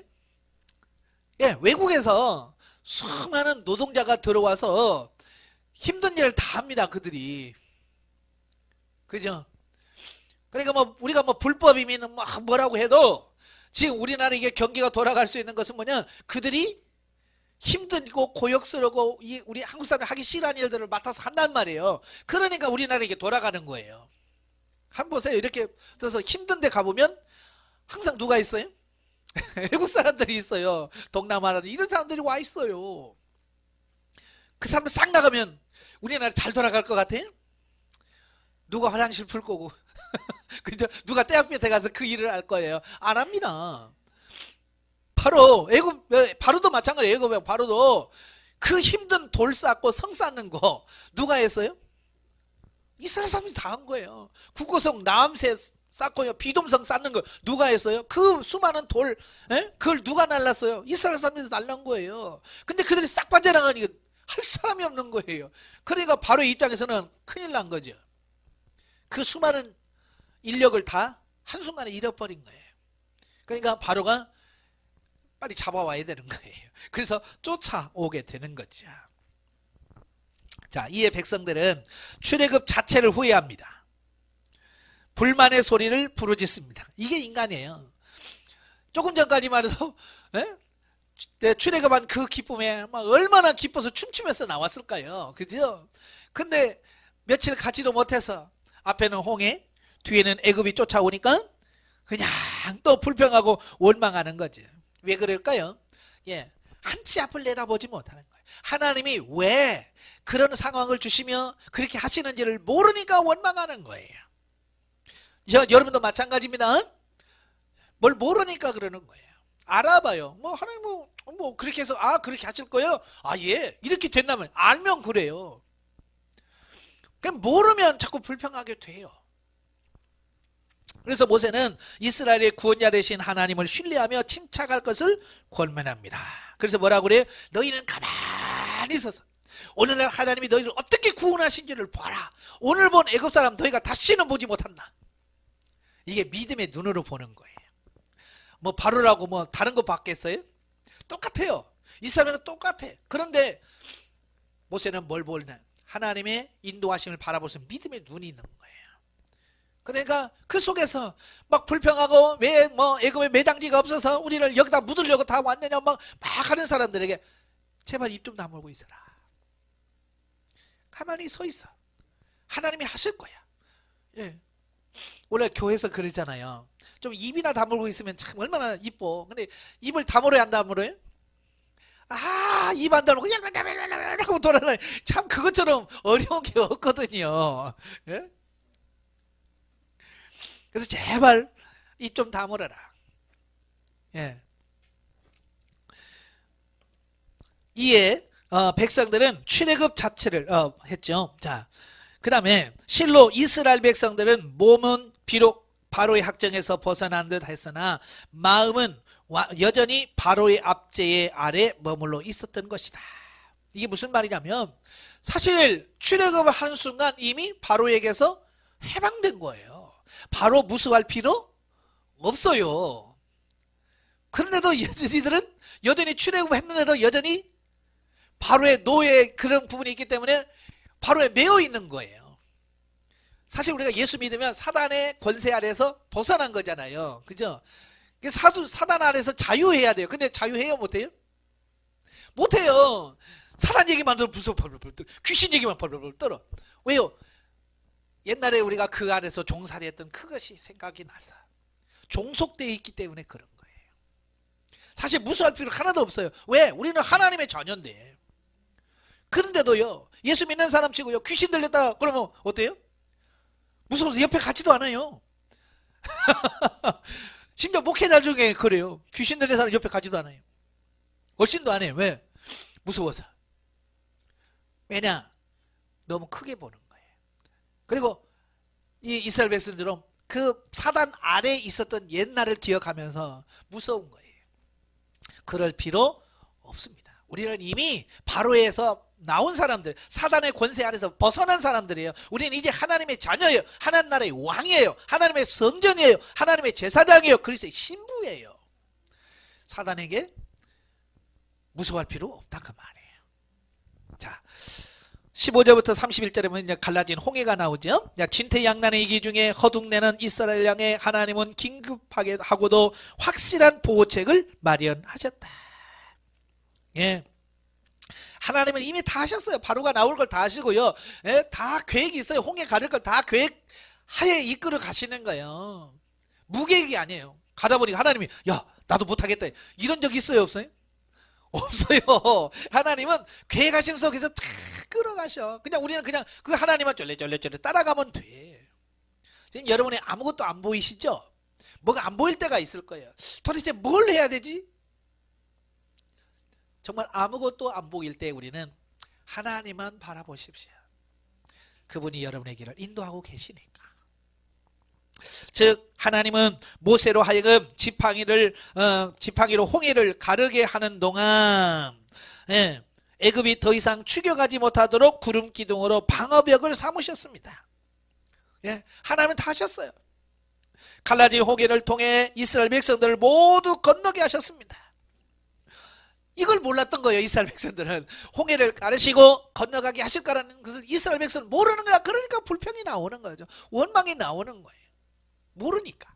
예, 외국에서 수많은 노동자가 들어와서 힘든 일을 다 합니다. 그들이. 그죠? 그러니까 뭐 우리가 뭐 불법이면 뭐라고 해도 지금 우리나라 이게 경기가 돌아갈 수 있는 것은 뭐냐? 그들이 힘들고 고역스러고 우리 한국 사람이 하기 싫어하는 일들을 맡아서 한단 말이에요. 그러니까 우리나라 이게 돌아가는 거예요. 한번 보세요. 이렇게 그래서 힘든 데 가보면 항상 누가 있어요? 외국 사람들이 있어요. 동남아라는 이런 사람들이 와 있어요. 그 사람들 싹 나가면 우리나라 잘 돌아갈 것 같아요? 누가 화장실 풀 거고 그죠? 누가 떼학볕에 가서 그 일을 할 거예요? 안 합니다. 바로 애굽 바로도 마찬가지예요. 애굽 바로도 그 힘든 돌 쌓고 성 쌓는 거 누가 했어요? 이스라엘 사람들이 다 한 거예요. 국고성 남새 쌓고요. 비돔성 쌓는 거 누가 했어요? 그 수많은 돌 그걸 누가 날랐어요? 이스라엘 사람들이 날란 거예요. 근데 그들이 싹 빠져나가니까 할 사람이 없는 거예요. 그러니까 바로 입장에서는 큰일 난 거죠. 그 수많은 인력을 다 한순간에 잃어버린 거예요. 그러니까 바로가 빨리 잡아와야 되는 거예요. 그래서 쫓아오게 되는 거죠. 자, 이에 백성들은 출애굽 자체를 후회합니다. 불만의 소리를 부르짖습니다. 이게 인간이에요. 조금 전까지만 해도 출애굽한 그 기쁨에 막 얼마나 기뻐서 춤추면서 나왔을까요? 그죠? 근데 며칠 가지도 못해서 앞에는 홍해, 뒤에는 애굽이 쫓아오니까 그냥 또 불평하고 원망하는 거죠. 왜 그럴까요? 예, 한치 앞을 내다보지 못하는 거예요. 하나님이 왜 그런 상황을 주시며 그렇게 하시는지를 모르니까 원망하는 거예요. 여러분도 마찬가지입니다. 뭘 모르니까 그러는 거예요. 알아봐요. 뭐 하나님 뭐 그렇게 해서 그렇게 하실 거예요. 예, 이렇게 된다면 알면 그래요. 그럼 모르면 자꾸 불평하게 돼요. 그래서 모세는 이스라엘의 구원자 되신 하나님을 신뢰하며 침착할 것을 권면합니다. 그래서 뭐라고 그래요? 너희는 가만히 있어서 오늘날 하나님이 너희를 어떻게 구원하신지를 봐라. 오늘 본 애굽 사람 너희가 다시는 보지 못한다. 이게 믿음의 눈으로 보는 거예요. 뭐 바로라고 뭐 다른 거 봤겠어요? 똑같아요. 이스라엘은 똑같아. 그런데 모세는 뭘 보냐? 하나님의 인도하심을 바라볼 수 있는 믿음의 눈이 있는 거예요. 그러니까 그 속에서 막 불평하고 왜 뭐 애굽에 매장지가 없어서 우리를 여기다 묻으려고 다 왔느냐 막 하는 사람들에게 제발 입 좀 다물고 있어라. 가만히 서 있어. 하나님이 하실 거야. 예. 원래 교회에서 그러잖아요. 좀 입이나 다물고 있으면 참 얼마나 이뻐. 근데 입을 다물어야 안 다물어요? 입 안 다물고 하고 돌아다니. 참 그것처럼 어려운 게 없거든요. 예? 그래서 제발 입 좀 다물어라. 예. 이에 백성들은 출애굽 자체를 했죠. 자, 그 다음에 실로 이스라엘 백성들은 몸은 비록 바로의 학정에서 벗어난 듯 했으나 마음은 여전히 바로의 압제의 아래 머물러 있었던 것이다. 이게 무슨 말이냐면 사실 출애굽을 하는 순간 이미 바로에게서 해방된 거예요. 바로 무수할 필요 없어요. 그런데도 이들은 여전히 출애굽했는데도 여전히 바로의 노예 그런 부분이 있기 때문에 바로에 매여 있는 거예요. 사실 우리가 예수 믿으면 사단의 권세 아래에서 벗어난 거잖아요. 그죠? 사단 아래에서 자유해야 돼요. 근데 자유해요? 못해요? 못해요. 사단 얘기만 들어 무서워 벌벌 떨어. 귀신 얘기만 벌벌 떨어. 왜요? 옛날에 우리가 그 안에서 종살이 했던 그것이 생각이 나서 종속되어 있기 때문에 그런 거예요. 사실 무수할 필요 하나도 없어요. 왜? 우리는 하나님의 자녀인데. 그런데도요, 예수 믿는 사람 치고요, 귀신 들렸다 그러면 어때요? 무서워서 옆에 가지도 않아요. 심지어 목회자 중에 그래요. 귀신 들린 사람 옆에 가지도 않아요. 얼씬도 안 해요. 왜? 무서워서. 왜냐? 너무 크게 보는 거예요. 그리고 이 이스라엘 백성들은 그 사단 아래에 있었던 옛날을 기억하면서 무서운 거예요. 그럴 필요 없습니다. 우리는 이미 바로에서 나온 사람들, 사단의 권세 아래서 벗어난 사람들이에요. 우리는 이제 하나님의 자녀예요. 하나님 나라의 왕이에요. 하나님의 성전이에요. 하나님의 제사장이에요. 그리스도의 신부예요. 사단에게 무서워할 필요 없다 그 말이에요. 자, 15절부터 31절에 보면 갈라진 홍해가 나오죠. 진퇴양난의 위기 중에 허둥대는 이스라엘 양에 하나님은 긴급하게 하고도 확실한 보호책을 마련하셨다. 예. 하나님은 이미 다 하셨어요. 바로가 나올 걸 다 하시고요. 예? 다 계획이 있어요. 홍해 가릴 걸 다 계획하에 이끌어 가시는 거예요. 무계획이 아니에요. 가다 보니까 하나님이 야 나도 못하겠다. 이런 적 있어요? 없어요? 없어요. 하나님은 계획하시는 속에서 다 끌어가셔. 그냥 우리는 그냥 그 하나님만 쫄래쫄래 따라가면 돼. 지금 여러분이 아무것도 안 보이시죠? 뭐가 안 보일 때가 있을 거예요. 도대체 뭘 해야 되지? 정말 아무것도 안 보일 때 우리는 하나님만 바라보십시오. 그분이 여러분의 길을 인도하고 계시니까. 즉 하나님은 모세로 하여금 지팡이로 홍해를 가르게 하는 동안 애굽이 더 이상 추격하지 못하도록 구름 기둥으로 방어벽을 삼으셨습니다. 하나님은 다 하셨어요. 갈라진 홍해를 통해 이스라엘 백성들을 모두 건너게 하셨습니다. 이걸 몰랐던 거예요. 이스라엘 백성들은 홍해를 가르시고 건너가게 하실 거라는 것을 이스라엘 백성은 모르는 거야. 그러니까 불평이 나오는 거죠. 원망이 나오는 거예요. 모르니까.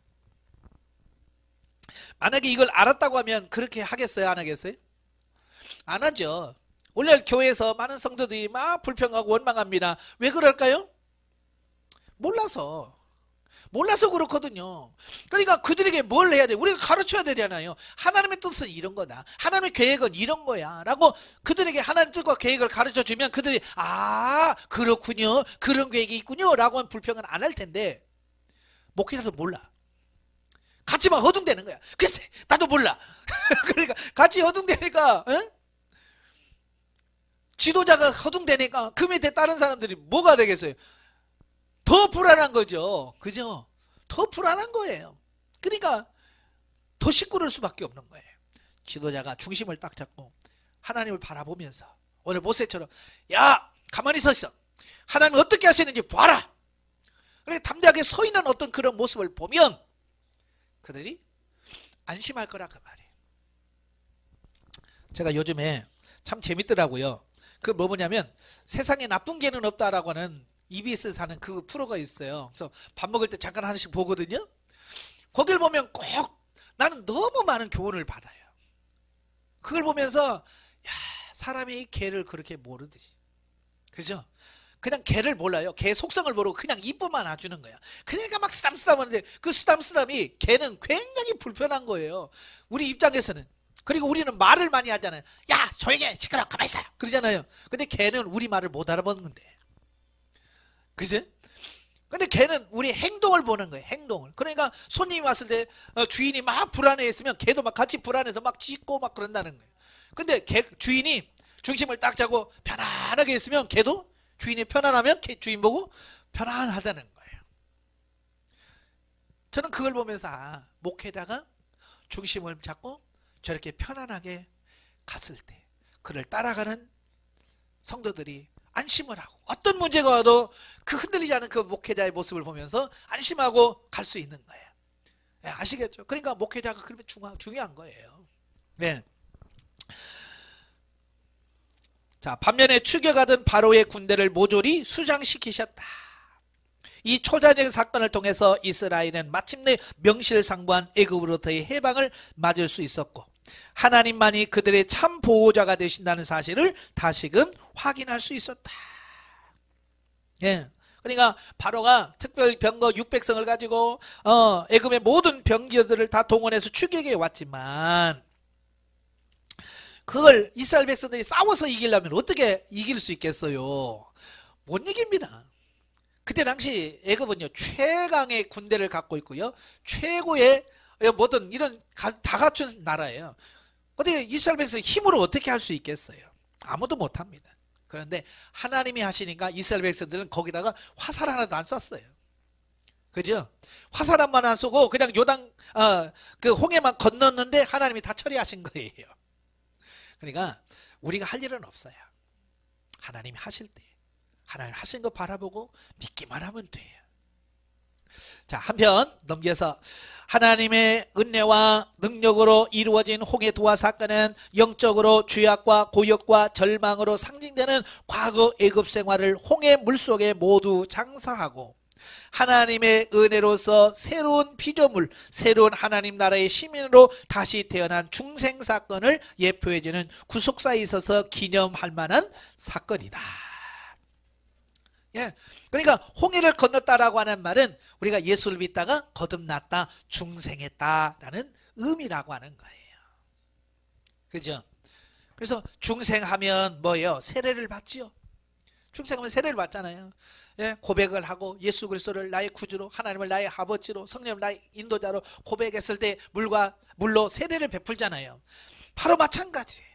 만약에 이걸 알았다고 하면 그렇게 하겠어요? 안 하겠어요? 안 하죠. 원래 교회에서 많은 성도들이 막 불평하고 원망합니다. 왜 그럴까요? 몰라서 그렇거든요. 그러니까 그들에게 뭘 해야 돼? 우리가 가르쳐야 되잖아요. 하나님의 뜻은 이런 거다. 하나님의 계획은 이런 거야. 라고 그들에게 하나님의 뜻과 계획을 가르쳐 주면 그들이 아 그렇군요. 그런 계획이 있군요. 라고 하면 불평은 안 할 텐데 목회자도 몰라. 같이 막 허둥대는 거야. 글쎄 나도 몰라. 그러니까 같이 허둥대니까 지도자가 허둥대니까 그 밑에 다른 사람들이 뭐가 되겠어요? 더 불안한 거죠. 그죠? 더 불안한 거예요. 그러니까 더 시끄러울 수밖에 없는 거예요. 지도자가 중심을 딱 잡고 하나님을 바라보면서 오늘 모세처럼 야 가만히 서 있어. 하나님 어떻게 하시는지 봐라. 그러니까 담대하게 서 있는 어떤 그런 모습을 보면 그들이 안심할 거라 그 말이에요. 제가 요즘에 참 재밌더라고요. 그 뭐냐면 세상에 나쁜 개는 없다라고 하는 EBS 사는 그 프로가 있어요. 그래서 밥 먹을 때 잠깐 하나씩 보거든요. 거길 보면 꼭 나는 너무 많은 교훈을 받아요. 그걸 보면서 야, 사람이 개를 그렇게 모르듯이. 그죠? 그냥 개를 몰라요. 개 속성을 모르고 그냥 이뻐만 놔주는 거야. 그러니까 막 쓰담쓰담 하는데 그 쓰담쓰담이 개는 굉장히 불편한 거예요. 우리 입장에서는. 그리고 우리는 말을 많이 하잖아요. 야 조용히 해 시끄러워 가만히 있어 그러잖아요. 근데 개는 우리 말을 못 알아듣는데. 그죠? 근데 걔는 우리 행동을 보는 거예요. 행동을. 그러니까 손님이 왔을 때 주인이 막 불안해 했으면 걔도 막 같이 불안해서 막 짖고 막 그런다는 거예요. 근데 주인이 중심을 딱 잡고 편안하게 있으면 걔도 주인이 편안하면 걔 주인 보고 편안하다는 거예요. 저는 그걸 보면서 목회자가 중심을 잡고 저렇게 편안하게 갔을 때 그를 따라가는 성도들이 안심을 하고 어떤 문제가 와도 그 흔들리지 않은 그 목회자의 모습을 보면서 안심하고 갈 수 있는 거예요. 네, 아시겠죠? 그러니까 목회자가 그러면 중요한 거예요. 네. 자, 반면에 추격하던 바로의 군대를 모조리 수장시키셨다. 이 초자적 사건을 통해서 이스라엘은 마침내 명실상부한 애굽으로부터의 해방을 맞을 수 있었고 하나님만이 그들의 참 보호자가 되신다는 사실을 다시금 확인할 수 있었다. 예. 그러니까 바로가 특별 병거 600성을 가지고 애굽의 모든 병기들을 다 동원해서 추격해 왔지만 그걸 이스라엘 백성들이 싸워서 이기려면 어떻게 이길 수 있겠어요? 못 이깁니다. 그때 당시 애굽은요 최강의 군대를 갖고 있고요 최고의 뭐든 이런 다 갖춘 나라예요. 어떻게 이스라엘 백성이 힘으로 어떻게 할 수 있겠어요? 아무도 못합니다. 그런데 하나님이 하시니까 이스라엘 백성들은 거기다가 화살 하나도 안 쐈어요. 그죠? 화살 한번 안 쏘고 그냥 요단 그 홍해만 건넜는데 하나님이 다 처리하신 거예요. 그러니까 우리가 할 일은 없어요. 하나님이 하실 때 하나님 하신 거 바라보고 믿기만 하면 돼요. 자, 한편 넘겨서 하나님의 은혜와 능력으로 이루어진 홍해 도하 사건은 영적으로 죄악과 고역과 절망으로 상징되는 과거 애굽 생활을 홍해 물속에 모두 장사하고 하나님의 은혜로서 새로운 피조물, 새로운 하나님 나라의 시민으로 다시 태어난 중생 사건을 예표해주는 구속사에 있어서 기념할 만한 사건이다. 예, 그러니까 홍해를 건넜다라고 하는 말은 우리가 예수를 믿다가 거듭났다, 중생했다라는 의미라고 하는 거예요. 그죠? 그래서 중생하면 뭐예요? 세례를 받지요. 중생하면 세례를 받잖아요. 예, 고백을 하고 예수 그리스도를 나의 구주로, 하나님을 나의 아버지로, 성령을 나의 인도자로 고백했을 때 물로 세례를 베풀잖아요. 바로 마찬가지예요.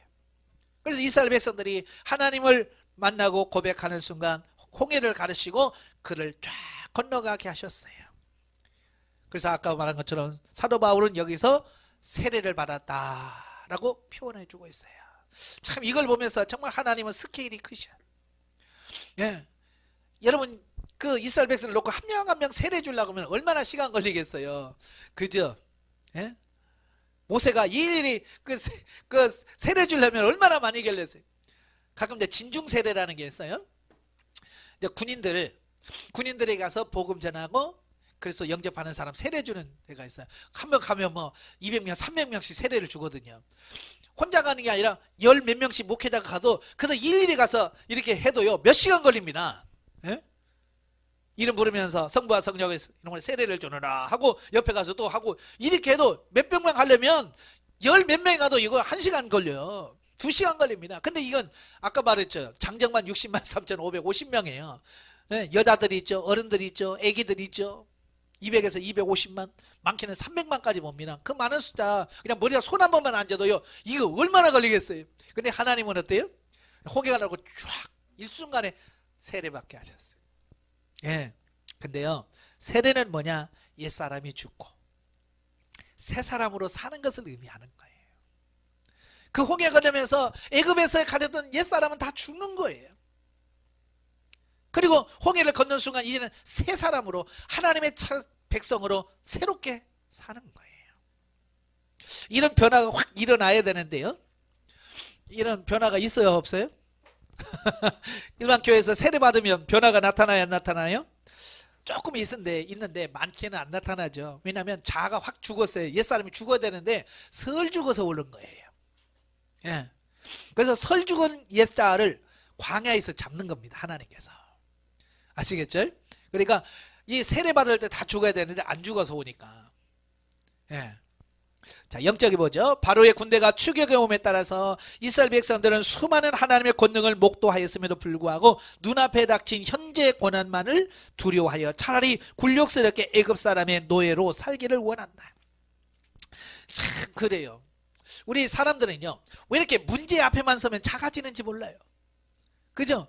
그래서 이스라엘 백성들이 하나님을 만나고 고백하는 순간 홍해를 가르시고 그를 쫙 건너가게 하셨어요. 그래서 아까 말한 것처럼 사도 바울은 여기서 세례를 받았다라고 표현해 주고 있어요. 참 이걸 보면서 정말 하나님은 스케일이 크셔. 예, 여러분 그 이스라엘 백성을 놓고 한 명 한 명 세례 주려고 하면 얼마나 시간 걸리겠어요. 그죠? 예? 모세가 일일이 그 세례 주려면 얼마나 많이 걸렸어요. 가끔 이제 진중 세례라는 게 있어요. 이제 군인들에 가서 복음 전하고 그래서 영접하는 사람 세례 주는 데가 있어요. 한 명 가면 뭐 200명, 300명씩 세례를 주거든요. 혼자 가는 게 아니라 열 몇 명씩 목회자가 가도 그래도 일일이 가서 이렇게 해도요 몇 시간 걸립니다. 예? 이름 부르면서 성부와 성령의 이름으로 세례를 주느라 하고 옆에 가서 또 하고 이렇게 해도 몇백 명 하려면 열 몇 명이 가도 이거 1시간 걸려요. 2시간 걸립니다. 근데 이건 아까 말했죠. 장정만 60만 3,550명이에요. 예, 여자들이 있죠. 어른들이 있죠. 애기들이 있죠. 200에서 250만, 많게는 300만까지 봅니다. 그 많은 숫자 그냥 머리가 손 한 번만 앉아도요 이거 얼마나 걸리겠어요. 근데 하나님은 어때요? 홍해가 나고 쫙 일순간에 세례받게 하셨어요. 예. 근데요 세례는 뭐냐? 옛사람이 죽고 새 사람으로 사는 것을 의미하는 거예요. 그 홍해 건너면서 애굽에서 가졌던 옛사람은 다 죽는 거예요. 그리고 홍해를 건넌 순간 이제는 새 사람으로 하나님의 백성으로 새롭게 사는 거예요. 이런 변화가 확 일어나야 되는데요. 이런 변화가 있어요 없어요? 일반 교회에서 세례 받으면 변화가 나타나요 안 나타나요? 조금 있는데 많게는 안 나타나죠. 왜냐하면 자아가 확 죽었어요. 옛사람이 죽어야 되는데 설 죽어서 오른 거예요. 예. 그래서 설 죽은 옛자를 광야에서 잡는 겁니다. 하나님께서. 아시겠죠? 그러니까 이 세례 받을 때 다 죽어야 되는데 안 죽어서 오니까. 예. 자, 영적이 뭐죠? 바로의 군대가 추격해 옴에 따라서 이스라엘 백성들은 수많은 하나님의 권능을 목도하였음에도 불구하고 눈앞에 닥친 현재의 고난만을 두려워하여 차라리 굴욕스럽게 애굽 사람의 노예로 살기를 원한다. 참 그래요. 우리 사람들은요, 왜 이렇게 문제 앞에만 서면 작아지는지 몰라요. 그죠?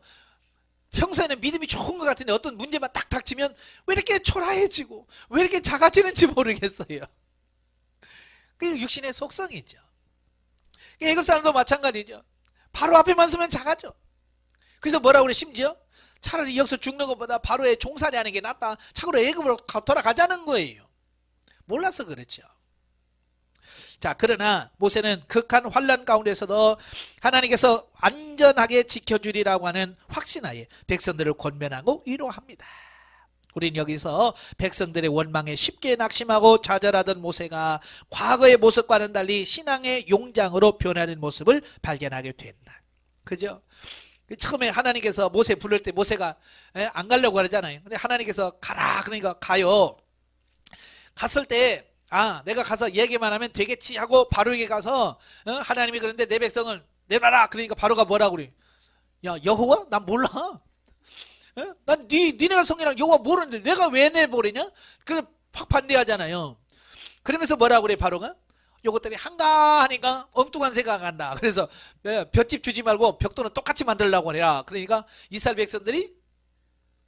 평소에는 믿음이 좋은 것 같은데 어떤 문제만 딱 닥치면 왜 이렇게 초라해지고 왜 이렇게 작아지는지 모르겠어요. 그게 육신의 속성이죠. 애굽 사람도 마찬가지죠. 바로 앞에만 서면 작아져. 그래서 뭐라고 그래? 심지어 차라리 여기서 죽는 것보다 바로에 종살이 하는 게 낫다. 차고로 애굽으로 돌아가자는 거예요. 몰라서 그렇죠. 자, 그러나 모세는 극한 환난 가운데서도 하나님께서 안전하게 지켜주리라고 하는 확신하에 백성들을 권면하고 위로합니다. 우린 여기서 백성들의 원망에 쉽게 낙심하고 좌절하던 모세가 과거의 모습과는 달리 신앙의 용장으로 변하는 모습을 발견하게 된다. 그죠? 처음에 하나님께서 모세 부를 때 모세가 안 가려고 그러잖아요. 근데 하나님께서 가라 그러니까 가요. 갔을 때 내가 가서 얘기만 하면 되겠지 하고 바로에게 가서 하나님이 그런데 내 백성을 내놔라 그러니까 바로가 뭐라고 그래? 야, 여호와? 난 몰라. 난 니네가 성이랑 여호와 모르는데 내가 왜 내버리냐? 그래서 확 반대하잖아요. 그러면서 뭐라고 그래 바로가? 요것들이 한가하니까 엉뚱한 생각 한다. 그래서 볏집 주지 말고 벽돌은 똑같이 만들려고 해라. 그러니까 이스라엘 백성들이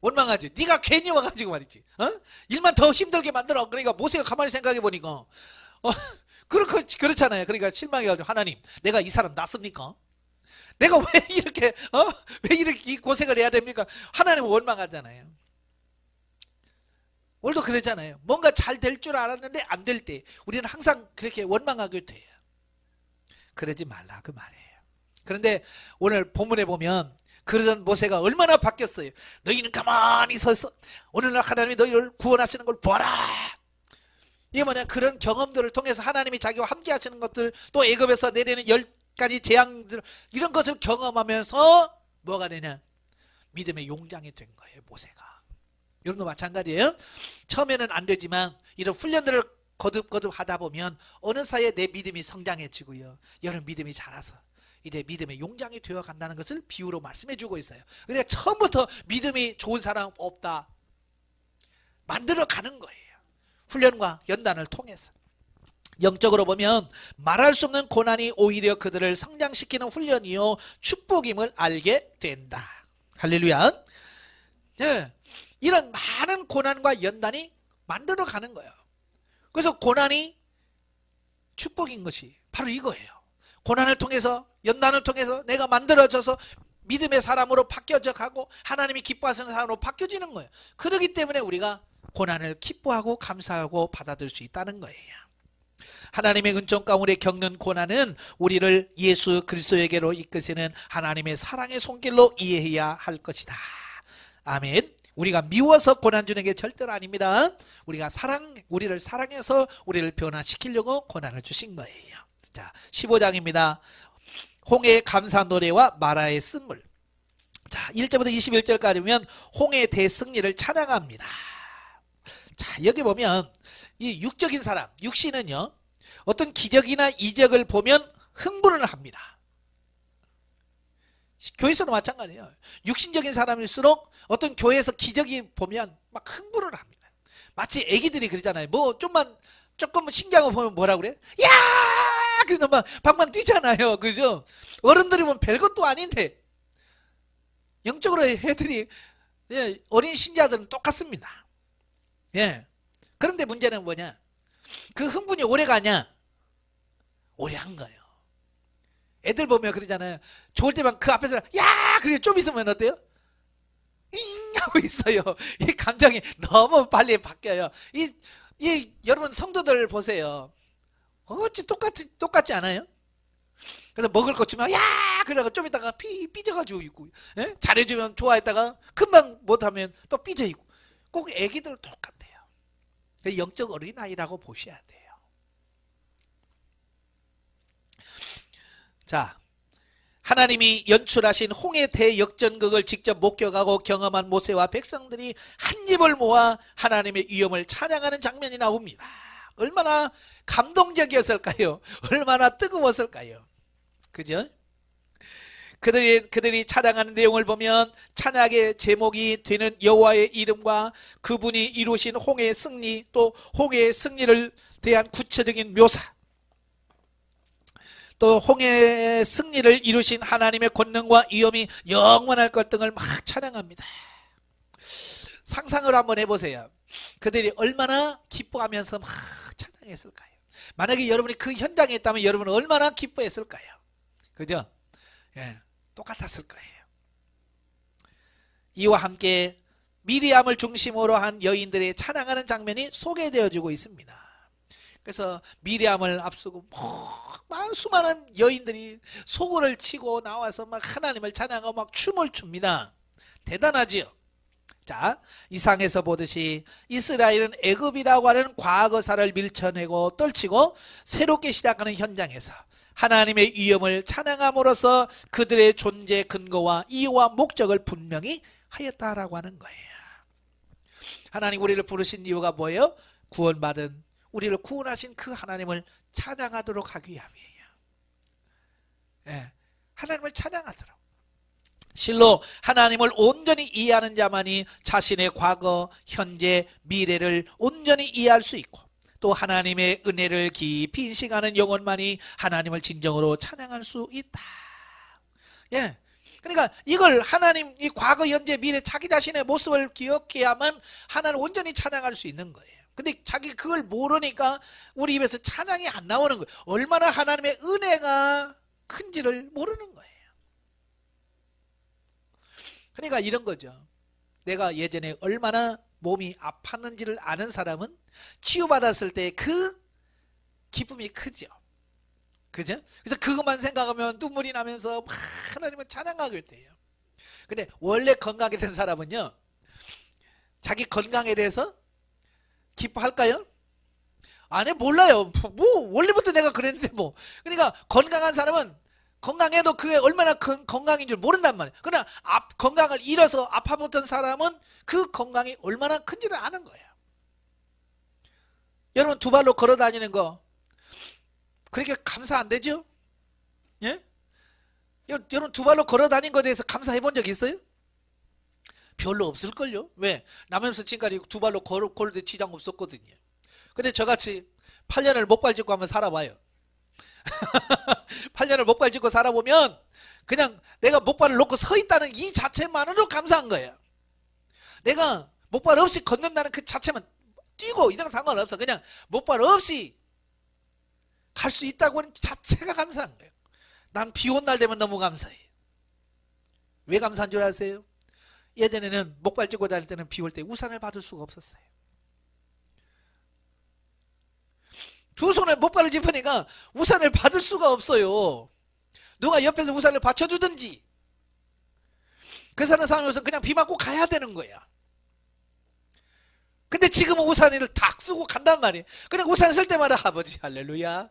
원망하지. 네가 괜히 와가지고 말이지. 일만 더 힘들게 만들어. 그러니까 모세가 가만히 생각해 보니까 그렇잖아요. 그러니까 실망해가지고 하나님, 내가 이 사람 낫습니까? 내가 왜 이렇게 이 고생을 해야 됩니까? 하나님은 원망하잖아요. 오늘도 그러잖아요. 뭔가 잘 될 줄 알았는데 안 될 때 우리는 항상 그렇게 원망하게 돼요. 그러지 말라 그 말이에요. 그런데 오늘 본문에 보면 그러던 모세가 얼마나 바뀌었어요. 너희는 가만히 서서 오늘날 하나님이 너희를 구원하시는 걸 보아라. 이게 뭐냐, 그런 경험들을 통해서 하나님이 자기와 함께 하시는 것들, 또 애굽에서 내리는 10가지 재앙들, 이런 것을 경험하면서 뭐가 되냐, 믿음의 용장이 된 거예요. 모세가. 여러분도 마찬가지예요. 처음에는 안 되지만 이런 훈련들을 거듭거듭 하다 보면 어느 사이에 내 믿음이 성장해지고요, 여러분 믿음이 자라서 이제 믿음의 용장이 되어 간다는 것을 비유로 말씀해 주고 있어요. 그러니까 처음부터 믿음이 좋은 사람 없다, 만들어 가는 거예요. 훈련과 연단을 통해서. 영적으로 보면 말할 수 없는 고난이 오히려 그들을 성장시키는 훈련이요 축복임을 알게 된다. 할렐루야. 네. 이런 많은 고난과 연단이 만들어 가는 거예요. 그래서 고난이 축복인 것이 바로 이거예요. 고난을 통해서, 연단을 통해서 내가 만들어져서 믿음의 사람으로 바뀌어져 가고 하나님이 기뻐하시는 사람으로 바뀌어지는 거예요. 그렇기 때문에 우리가 고난을 기뻐하고 감사하고 받아들일 수 있다는 거예요. 하나님의 은총 가운데 겪는 고난은 우리를 예수 그리스도에게로 이끄시는 하나님의 사랑의 손길로 이해해야 할 것이다. 아멘. 우리가 미워서 고난 주는 게 절대로 아닙니다. 우리를 사랑해서 우리를 변화시키려고 고난을 주신 거예요. 자, 15장입니다. 홍해의 감사 노래와 마라의 쓴물. 자, 1절부터 21절까지 보면 홍해의 대승리를 찬양합니다. 자, 여기 보면 이 육적인 사람, 육신은요, 어떤 기적이나 이적을 보면 흥분을 합니다. 교회에서도 마찬가지예요. 육신적인 사람일수록 어떤 교회에서 기적이 보면 막 흥분을 합니다. 마치 애기들이 그러잖아요. 뭐 조금 신기한 거 보면 뭐라 그래? 야! 그래서 막 방방 뛰잖아요. 그죠? 어른들이 보면 별것도 아닌데 영적으로 애들이, 어린 신자들은 똑같습니다. 예. 그런데 문제는 뭐냐? 그 흥분이 오래 가냐? 오래 한 거예요. 애들 보면 그러잖아요. 좋을 때만 그 앞에서 야! 그래 좀 있으면 어때요? 잉! 하고 있어요. 이 감정이 너무 빨리 바뀌어요. 여러분 성도들 보세요. 어찌 똑같지 않아요? 그래서 먹을 것 주면 야! 그러다가 좀 있다가 삐져가지고 있고, 잘해주면 좋아했다가 금방 못하면 또 삐져 있고. 꼭 애기들 똑같아요. 영적 어린아이라고 보셔야 돼요. 자, 하나님이 연출하신 홍해 대역전극을 직접 목격하고 경험한 모세와 백성들이 한 입을 모아 하나님의 위엄을 찬양하는 장면이 나옵니다. 얼마나 감동적이었을까요? 얼마나 뜨거웠을까요? 그죠? 그들이 찬양하는 내용을 보면 찬양의 제목이 되는 여호와의 이름과 그분이 이루신 홍해의 승리, 또 홍해의 승리를 대한 구체적인 묘사, 또 홍해의 승리를 이루신 하나님의 권능과 위엄이 영원할 것 등을 막 찬양합니다. 상상을 한번 해보세요. 그들이 얼마나 기뻐하면서 막 찬양했을까요? 만약에 여러분이 그 현장에 있다면 여러분은 얼마나 기뻐했을까요? 그죠? 예, 똑같았을 거예요. 이와 함께 미리암을 중심으로 한 여인들의 찬양하는 장면이 소개되어지고 있습니다. 그래서 미리암을 앞서고 수많은 여인들이 소고를 치고 나와서 막 하나님을 찬양하고 막 춤을 춥니다. 대단하지요. 자, 이상에서 보듯이 이스라엘은 애굽이라고 하는 과거사를 밀쳐내고 떨치고 새롭게 시작하는 현장에서 하나님의 위엄을 찬양함으로써 그들의 존재 근거와 이유와 목적을 분명히 하였다라고 하는 거예요. 하나님 우리를 부르신 이유가 뭐예요? 구원받은 우리를 구원하신 그 하나님을 찬양하도록 하기 위함이에요. 예, 하나님을 찬양하도록. 실로 하나님을 온전히 이해하는 자만이 자신의 과거, 현재, 미래를 온전히 이해할 수 있고 또 하나님의 은혜를 깊이 인식하는 영혼만이 하나님을 진정으로 찬양할 수 있다. 예, 그러니까 이걸 하나님 이 과거, 현재, 미래 자기 자신의 모습을 기억해야만 하나님을 온전히 찬양할 수 있는 거예요. 근데 자기 그걸 모르니까 우리 입에서 찬양이 안 나오는 거예요. 얼마나 하나님의 은혜가 큰지를 모르는 거예요. 그러니까 이런 거죠. 내가 예전에 얼마나 몸이 아팠는지를 아는 사람은 치유받았을 때 그 기쁨이 크죠. 그죠? 그래서 그것만 생각하면 눈물이 나면서 막 하나님을 찬양하게 돼요. 근데 원래 건강하게 된 사람은요, 자기 건강에 대해서 기뻐할까요? 아니, 몰라요. 뭐 원래부터 내가 그랬는데 뭐. 그러니까 건강한 사람은 건강해도 그게 얼마나 큰 건강인 줄 모른단 말이에요. 그러나 건강을 잃어서 아파봤던 사람은 그 건강이 얼마나 큰지를 아는 거예요. 여러분 두 발로 걸어 다니는 거 그렇게 감사 안 되죠? 예? 여러분 두 발로 걸어 다닌 것에 대해서 감사해 본 적 있어요? 별로 없을걸요? 왜? 나면서 지금까지 두 발로 걸을 때 지장 없었거든요. 근데 저같이 8년을 목발 짚고 한번 살아봐요. 8년을 목발 짚고 살아보면 그냥 내가 목발을 놓고 서 있다는 이 자체만으로 감사한 거예요. 내가 목발 없이 걷는다는 그 자체만 뛰고 이런 상관없어. 그냥 목발 없이 갈 수 있다고 하는 자체가 감사한 거예요. 난 비 온 날 되면 너무 감사해. 왜 감사한 줄 아세요? 예전에는 목발 짚고 다닐 때는 비 올 때 우산을 받을 수가 없었어요. 두 손에 목발을 짚으니까 우산을 받을 수가 없어요. 누가 옆에서 우산을 받쳐주든지. 그 사람이 없으면 그냥 비 맞고 가야 되는 거야. 근데 지금은 우산을 딱 쓰고 간단 말이에요. 그냥 우산 쓸 때마다 아버지 할렐루야.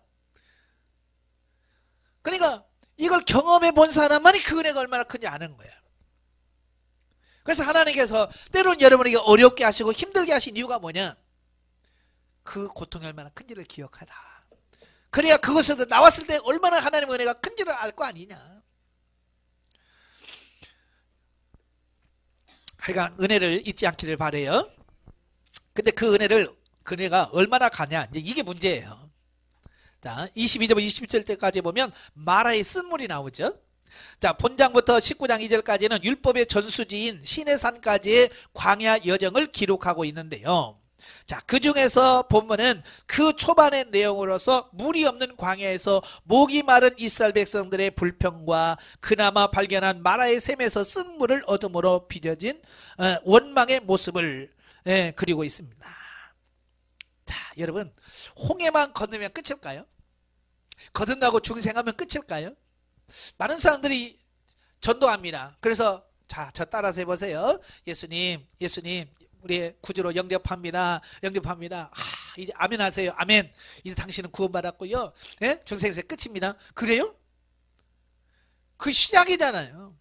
그러니까 이걸 경험해 본 사람만이 그 은혜가 얼마나 큰지 아는 거야. 그래서 하나님께서 때로는 여러분에게 어렵게 하시고 힘들게 하신 이유가 뭐냐? 그 고통이 얼마나 큰지를 기억하라. 그래야 그것으로 나왔을 때 얼마나 하나님의 은혜가 큰지를 알 거 아니냐. 하여간 은혜를 잊지 않기를 바라요. 근데 그 은혜가 얼마나 가냐, 이제 이게 문제예요. 자, 22절 21절 때까지 보면 마라의 쓴물이 나오죠. 자, 본장부터 19장 2절까지는 율법의 전수지인 시내산까지의 광야 여정을 기록하고 있는데요. 자, 그 중에서 본문은 그 초반의 내용으로서 물이 없는 광야에서 목이 마른 이스라엘 백성들의 불평과 그나마 발견한 마라의 샘에서 쓴물을 얻음으로 빚어진 원망의 모습을 그리고 있습니다. 자, 여러분, 홍해만 건너면 끝일까요? 거듭나고 중생하면 끝일까요? 많은 사람들이 전도합니다. 그래서 자, 저 따라서 해보세요. 예수님 우리의 구주로 영접합니다. 이제 아멘 하세요. 아멘. 이제 당신은 구원받았고요. 예? 중생에서 끝입니다. 그래요? 그 시작이잖아요.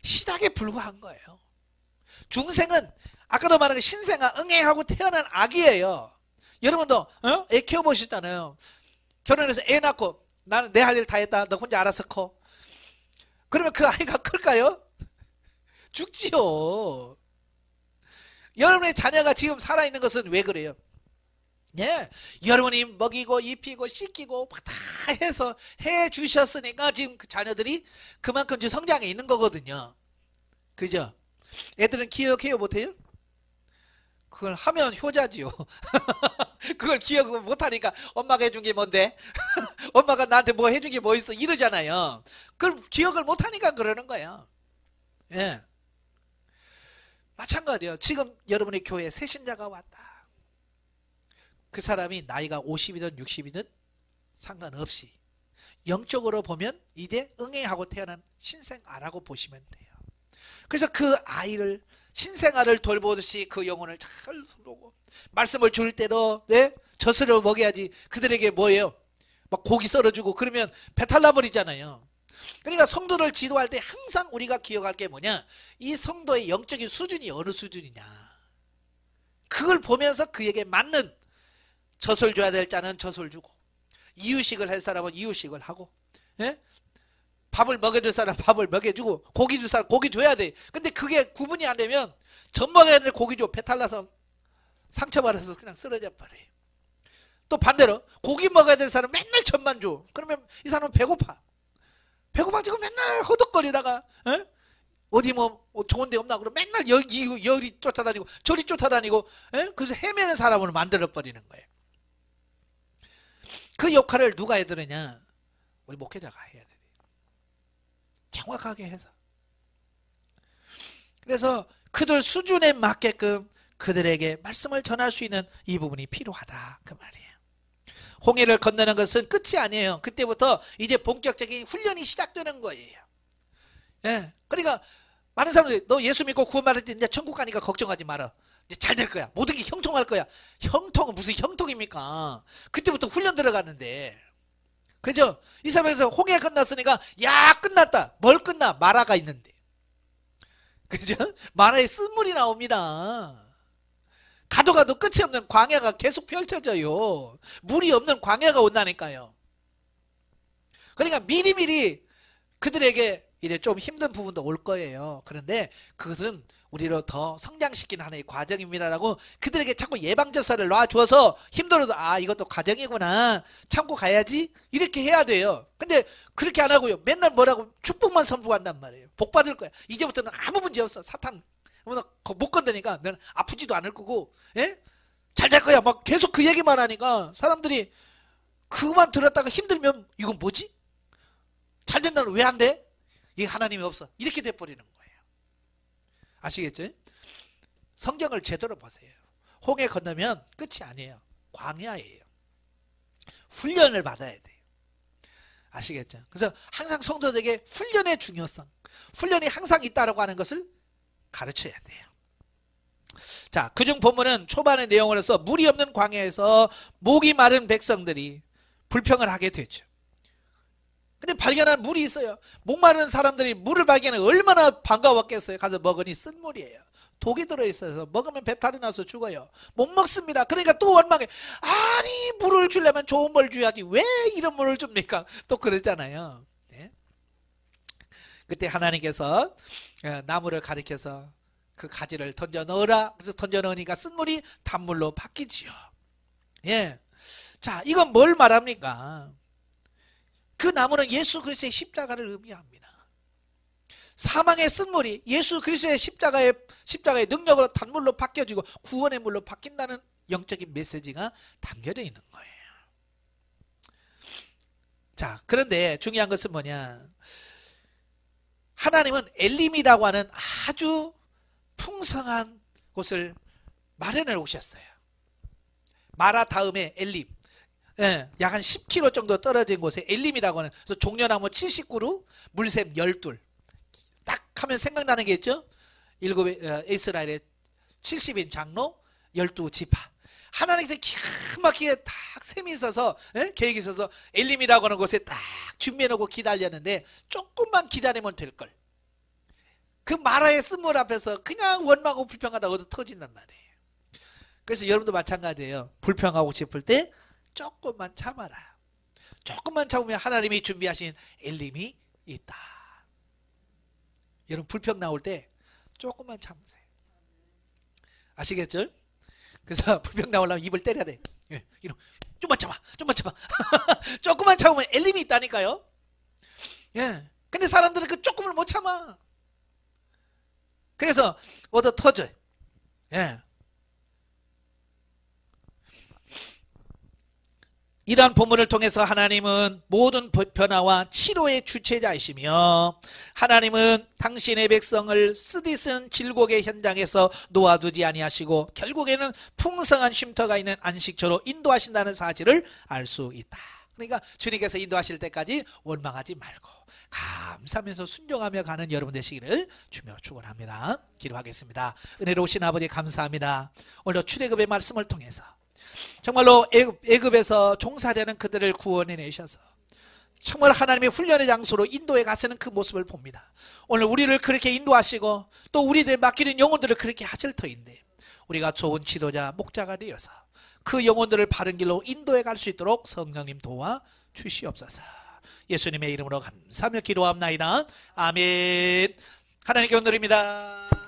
시작에 불과한 거예요. 중생은 아까도 말한 신생아 응애하고 태어난 아기예요. 여러분도 애 키워보셨잖아요. 결혼해서 애 낳고 나는 내 할 일 다 했다. 너 혼자 알아서 커. 그러면 그 아이가 클까요? 죽지요. 여러분의 자녀가 지금 살아있는 것은 왜 그래요? 예, 여러분이 먹이고 입히고 씻기고 다 해서 해 주셨으니까 지금 그 자녀들이 그만큼 지금 성장해 있는 거거든요. 그죠? 애들은 기억해요, 못해요? 그걸 하면 효자지요. 그걸 기억을 못하니까 엄마가 해준 게 뭔데? 엄마가 나한테 뭐 해준 게 뭐 있어? 이러잖아요. 그걸 기억을 못하니까 그러는 거예요. 예. 마찬가지예요. 지금 여러분의 교회에 새 신자가 왔다. 그 사람이 나이가 50이든 60이든 상관없이 영적으로 보면 이제 응애하고 태어난 신생아라고 보시면 돼요. 그래서 그 아이를 신생아를 돌보듯이 그 영혼을 잘 보고 말씀을 줄 때도 네? 젖을 먹여야지. 그들에게 뭐예요? 막 고기 썰어주고 그러면 배탈 나버리잖아요. 그러니까 성도를 지도할 때 항상 우리가 기억할 게 뭐냐, 이 성도의 영적인 수준이 어느 수준이냐, 그걸 보면서 그에게 맞는 젖을 줘야 될 자는 젖을 주고, 이유식을 할 사람은 이유식을 하고, 예? 밥을 먹여줄 사람 밥을 먹여주고, 고기 줄 사람 고기 줘야 돼. 근데 그게 구분이 안 되면 젖 먹여야 될 고기 줘 배탈 나서 상처받아서 그냥 쓰러져 버려요. 또 반대로 고기 먹어야 될 사람 맨날 젖만 줘. 그러면 이 사람은 배고파. 배고파지고 맨날 허덕거리다가 어디 뭐 좋은 데 없나 그러면 맨날 열이 쫓아다니고 저리 쫓아다니고 그래서 헤매는 사람으로 만들어버리는 거예요. 그 역할을 누가 해드느냐? 우리 목회자가 해야 돼요. 정확하게 해서. 그래서 그들 수준에 맞게끔 그들에게 말씀을 전할 수 있는 이 부분이 필요하다 그 말이에요. 홍해를 건너는 것은 끝이 아니에요. 그때부터 이제 본격적인 훈련이 시작되는 거예요. 예. 그러니까 많은 사람들이 너 예수 믿고 구원받을 때 이제 천국 가니까 걱정하지 마라. 이제 잘 될 거야. 모든 게 형통할 거야. 형통은 무슨 형통입니까? 그때부터 훈련 들어가는데. 그죠? 이 사람에서 홍해 끝났으니까 야 끝났다. 뭘 끝나? 마라가 있는데. 그죠? 마라에 쓴물이 나옵니다. 가도 가도 끝이 없는 광야가 계속 펼쳐져요. 물이 없는 광야가 온다니까요. 그러니까 미리미리 그들에게 이제 좀 힘든 부분도 올 거예요. 그런데 그것은 우리로 더 성장시키는 하나의 과정입니다라고 그들에게 자꾸 예방접사를 놔주어서 힘들어도 아 이것도 과정이구나 참고 가야지 이렇게 해야 돼요. 근데 그렇게 안 하고요. 맨날 뭐라고 축복만 선포한단 말이에요. 복 받을 거야. 이제부터는 아무 문제 없어. 사탄 못 건드니까 너는 아프지도 않을 거고 잘 될 거야. 막 계속 그 얘기만 하니까 사람들이 그만 들었다가 힘들면 이건 뭐지? 잘 된다는 왜 안 돼? 이 하나님이 없어. 이렇게 돼버리는 거예요. 아시겠죠? 성경을 제대로 보세요. 홍해 건너면 끝이 아니에요. 광야예요. 훈련을 받아야 돼요. 아시겠죠? 그래서 항상 성도들에게 훈련의 중요성, 훈련이 항상 있다라고 하는 것을 가르쳐야 돼요. 자, 그중 본문은 초반의 내용으로서 물이 없는 광야에서 목이 마른 백성들이 불평을 하게 되죠. 근데 발견한 물이 있어요. 목마른 사람들이 물을 발견해 얼마나 반가웠겠어요. 가서 먹으니 쓴 물이에요. 독이 들어있어서 먹으면 배탈이 나서 죽어요. 못 먹습니다. 그러니까 또 원망해. 아니 물을 주려면 좋은 물 줘야지 왜 이런 물을 줍니까? 또 그러잖아요. 네? 그때 하나님께서 나무를 가리켜서 그 가지를 던져 넣으라. 그래서 던져 넣으니까 쓴 물이 단물로 바뀌지요. 예. 자, 이건 뭘 말합니까? 그 나무는 예수 그리스도의 십자가를 의미합니다. 사망의 쓴물이 예수 그리스도의 십자가의 능력으로 단물로 바뀌어지고 구원의 물로 바뀐다는 영적인 메시지가 담겨져 있는 거예요. 자, 그런데 중요한 것은 뭐냐? 하나님은 엘림이라고 하는 아주 풍성한 곳을 마련해 오셨어요. 마라 다음에 엘림. 예, 약 한 10km 정도 떨어진 곳에 엘림이라고 하는, 그래서 종려나무 70그루, 물샘 12. 딱 하면 생각나는 게 있죠? 이스라엘의 70인 장로 12지파. 하나님께서 기가 막히게 딱 셈이 있어서, 계획이 있어서 엘림이라고 하는 곳에 딱 준비해놓고 기다렸는데 조금만 기다리면 될걸. 그 마라의 쓴물 앞에서 그냥 원망하고 불평하다가 터진단 말이에요. 그래서 여러분도 마찬가지예요. 불평하고 싶을 때 조금만 참아라. 조금만 참으면 하나님이 준비하신 엘림이 있다. 여러분 불평 나올 때 조금만 참으세요. 아시겠죠? 그래서 불평 나오려면 입을 때려야 돼. 예, 이런 좀만 참아, 좀만 참아. 조금만 참으면 엘림이 있다니까요. 예. 근데 사람들은 그 조금을 못 참아. 그래서 얻어 터져요. 예. 이러한 본문을 통해서 하나님은 모든 변화와 치료의 주체자이시며 하나님은 당신의 백성을 쓰디쓴 질곡의 현장에서 놓아두지 아니하시고 결국에는 풍성한 쉼터가 있는 안식처로 인도하신다는 사실을 알 수 있다. 그러니까 주님께서 인도하실 때까지 원망하지 말고 감사하면서 순종하며 가는 여러분 되시기를 주며 축원합니다. 기도하겠습니다. 은혜로우신 아버지 감사합니다. 오늘 출애굽의 말씀을 통해서 정말로 애굽에서 종사되는 그들을 구원해내셔서 정말 하나님의 훈련의 장소로 인도에 가시는 그 모습을 봅니다. 오늘 우리를 그렇게 인도하시고 또 우리들 맡기는 영혼들을 그렇게 하실 터인데 우리가 좋은 지도자 목자가 되어서 그 영혼들을 바른 길로 인도에 갈 수 있도록 성령님 도와 주시옵소서. 예수님의 이름으로 감사하며 기도합나이다. 아멘. 하나님께 온누립니다.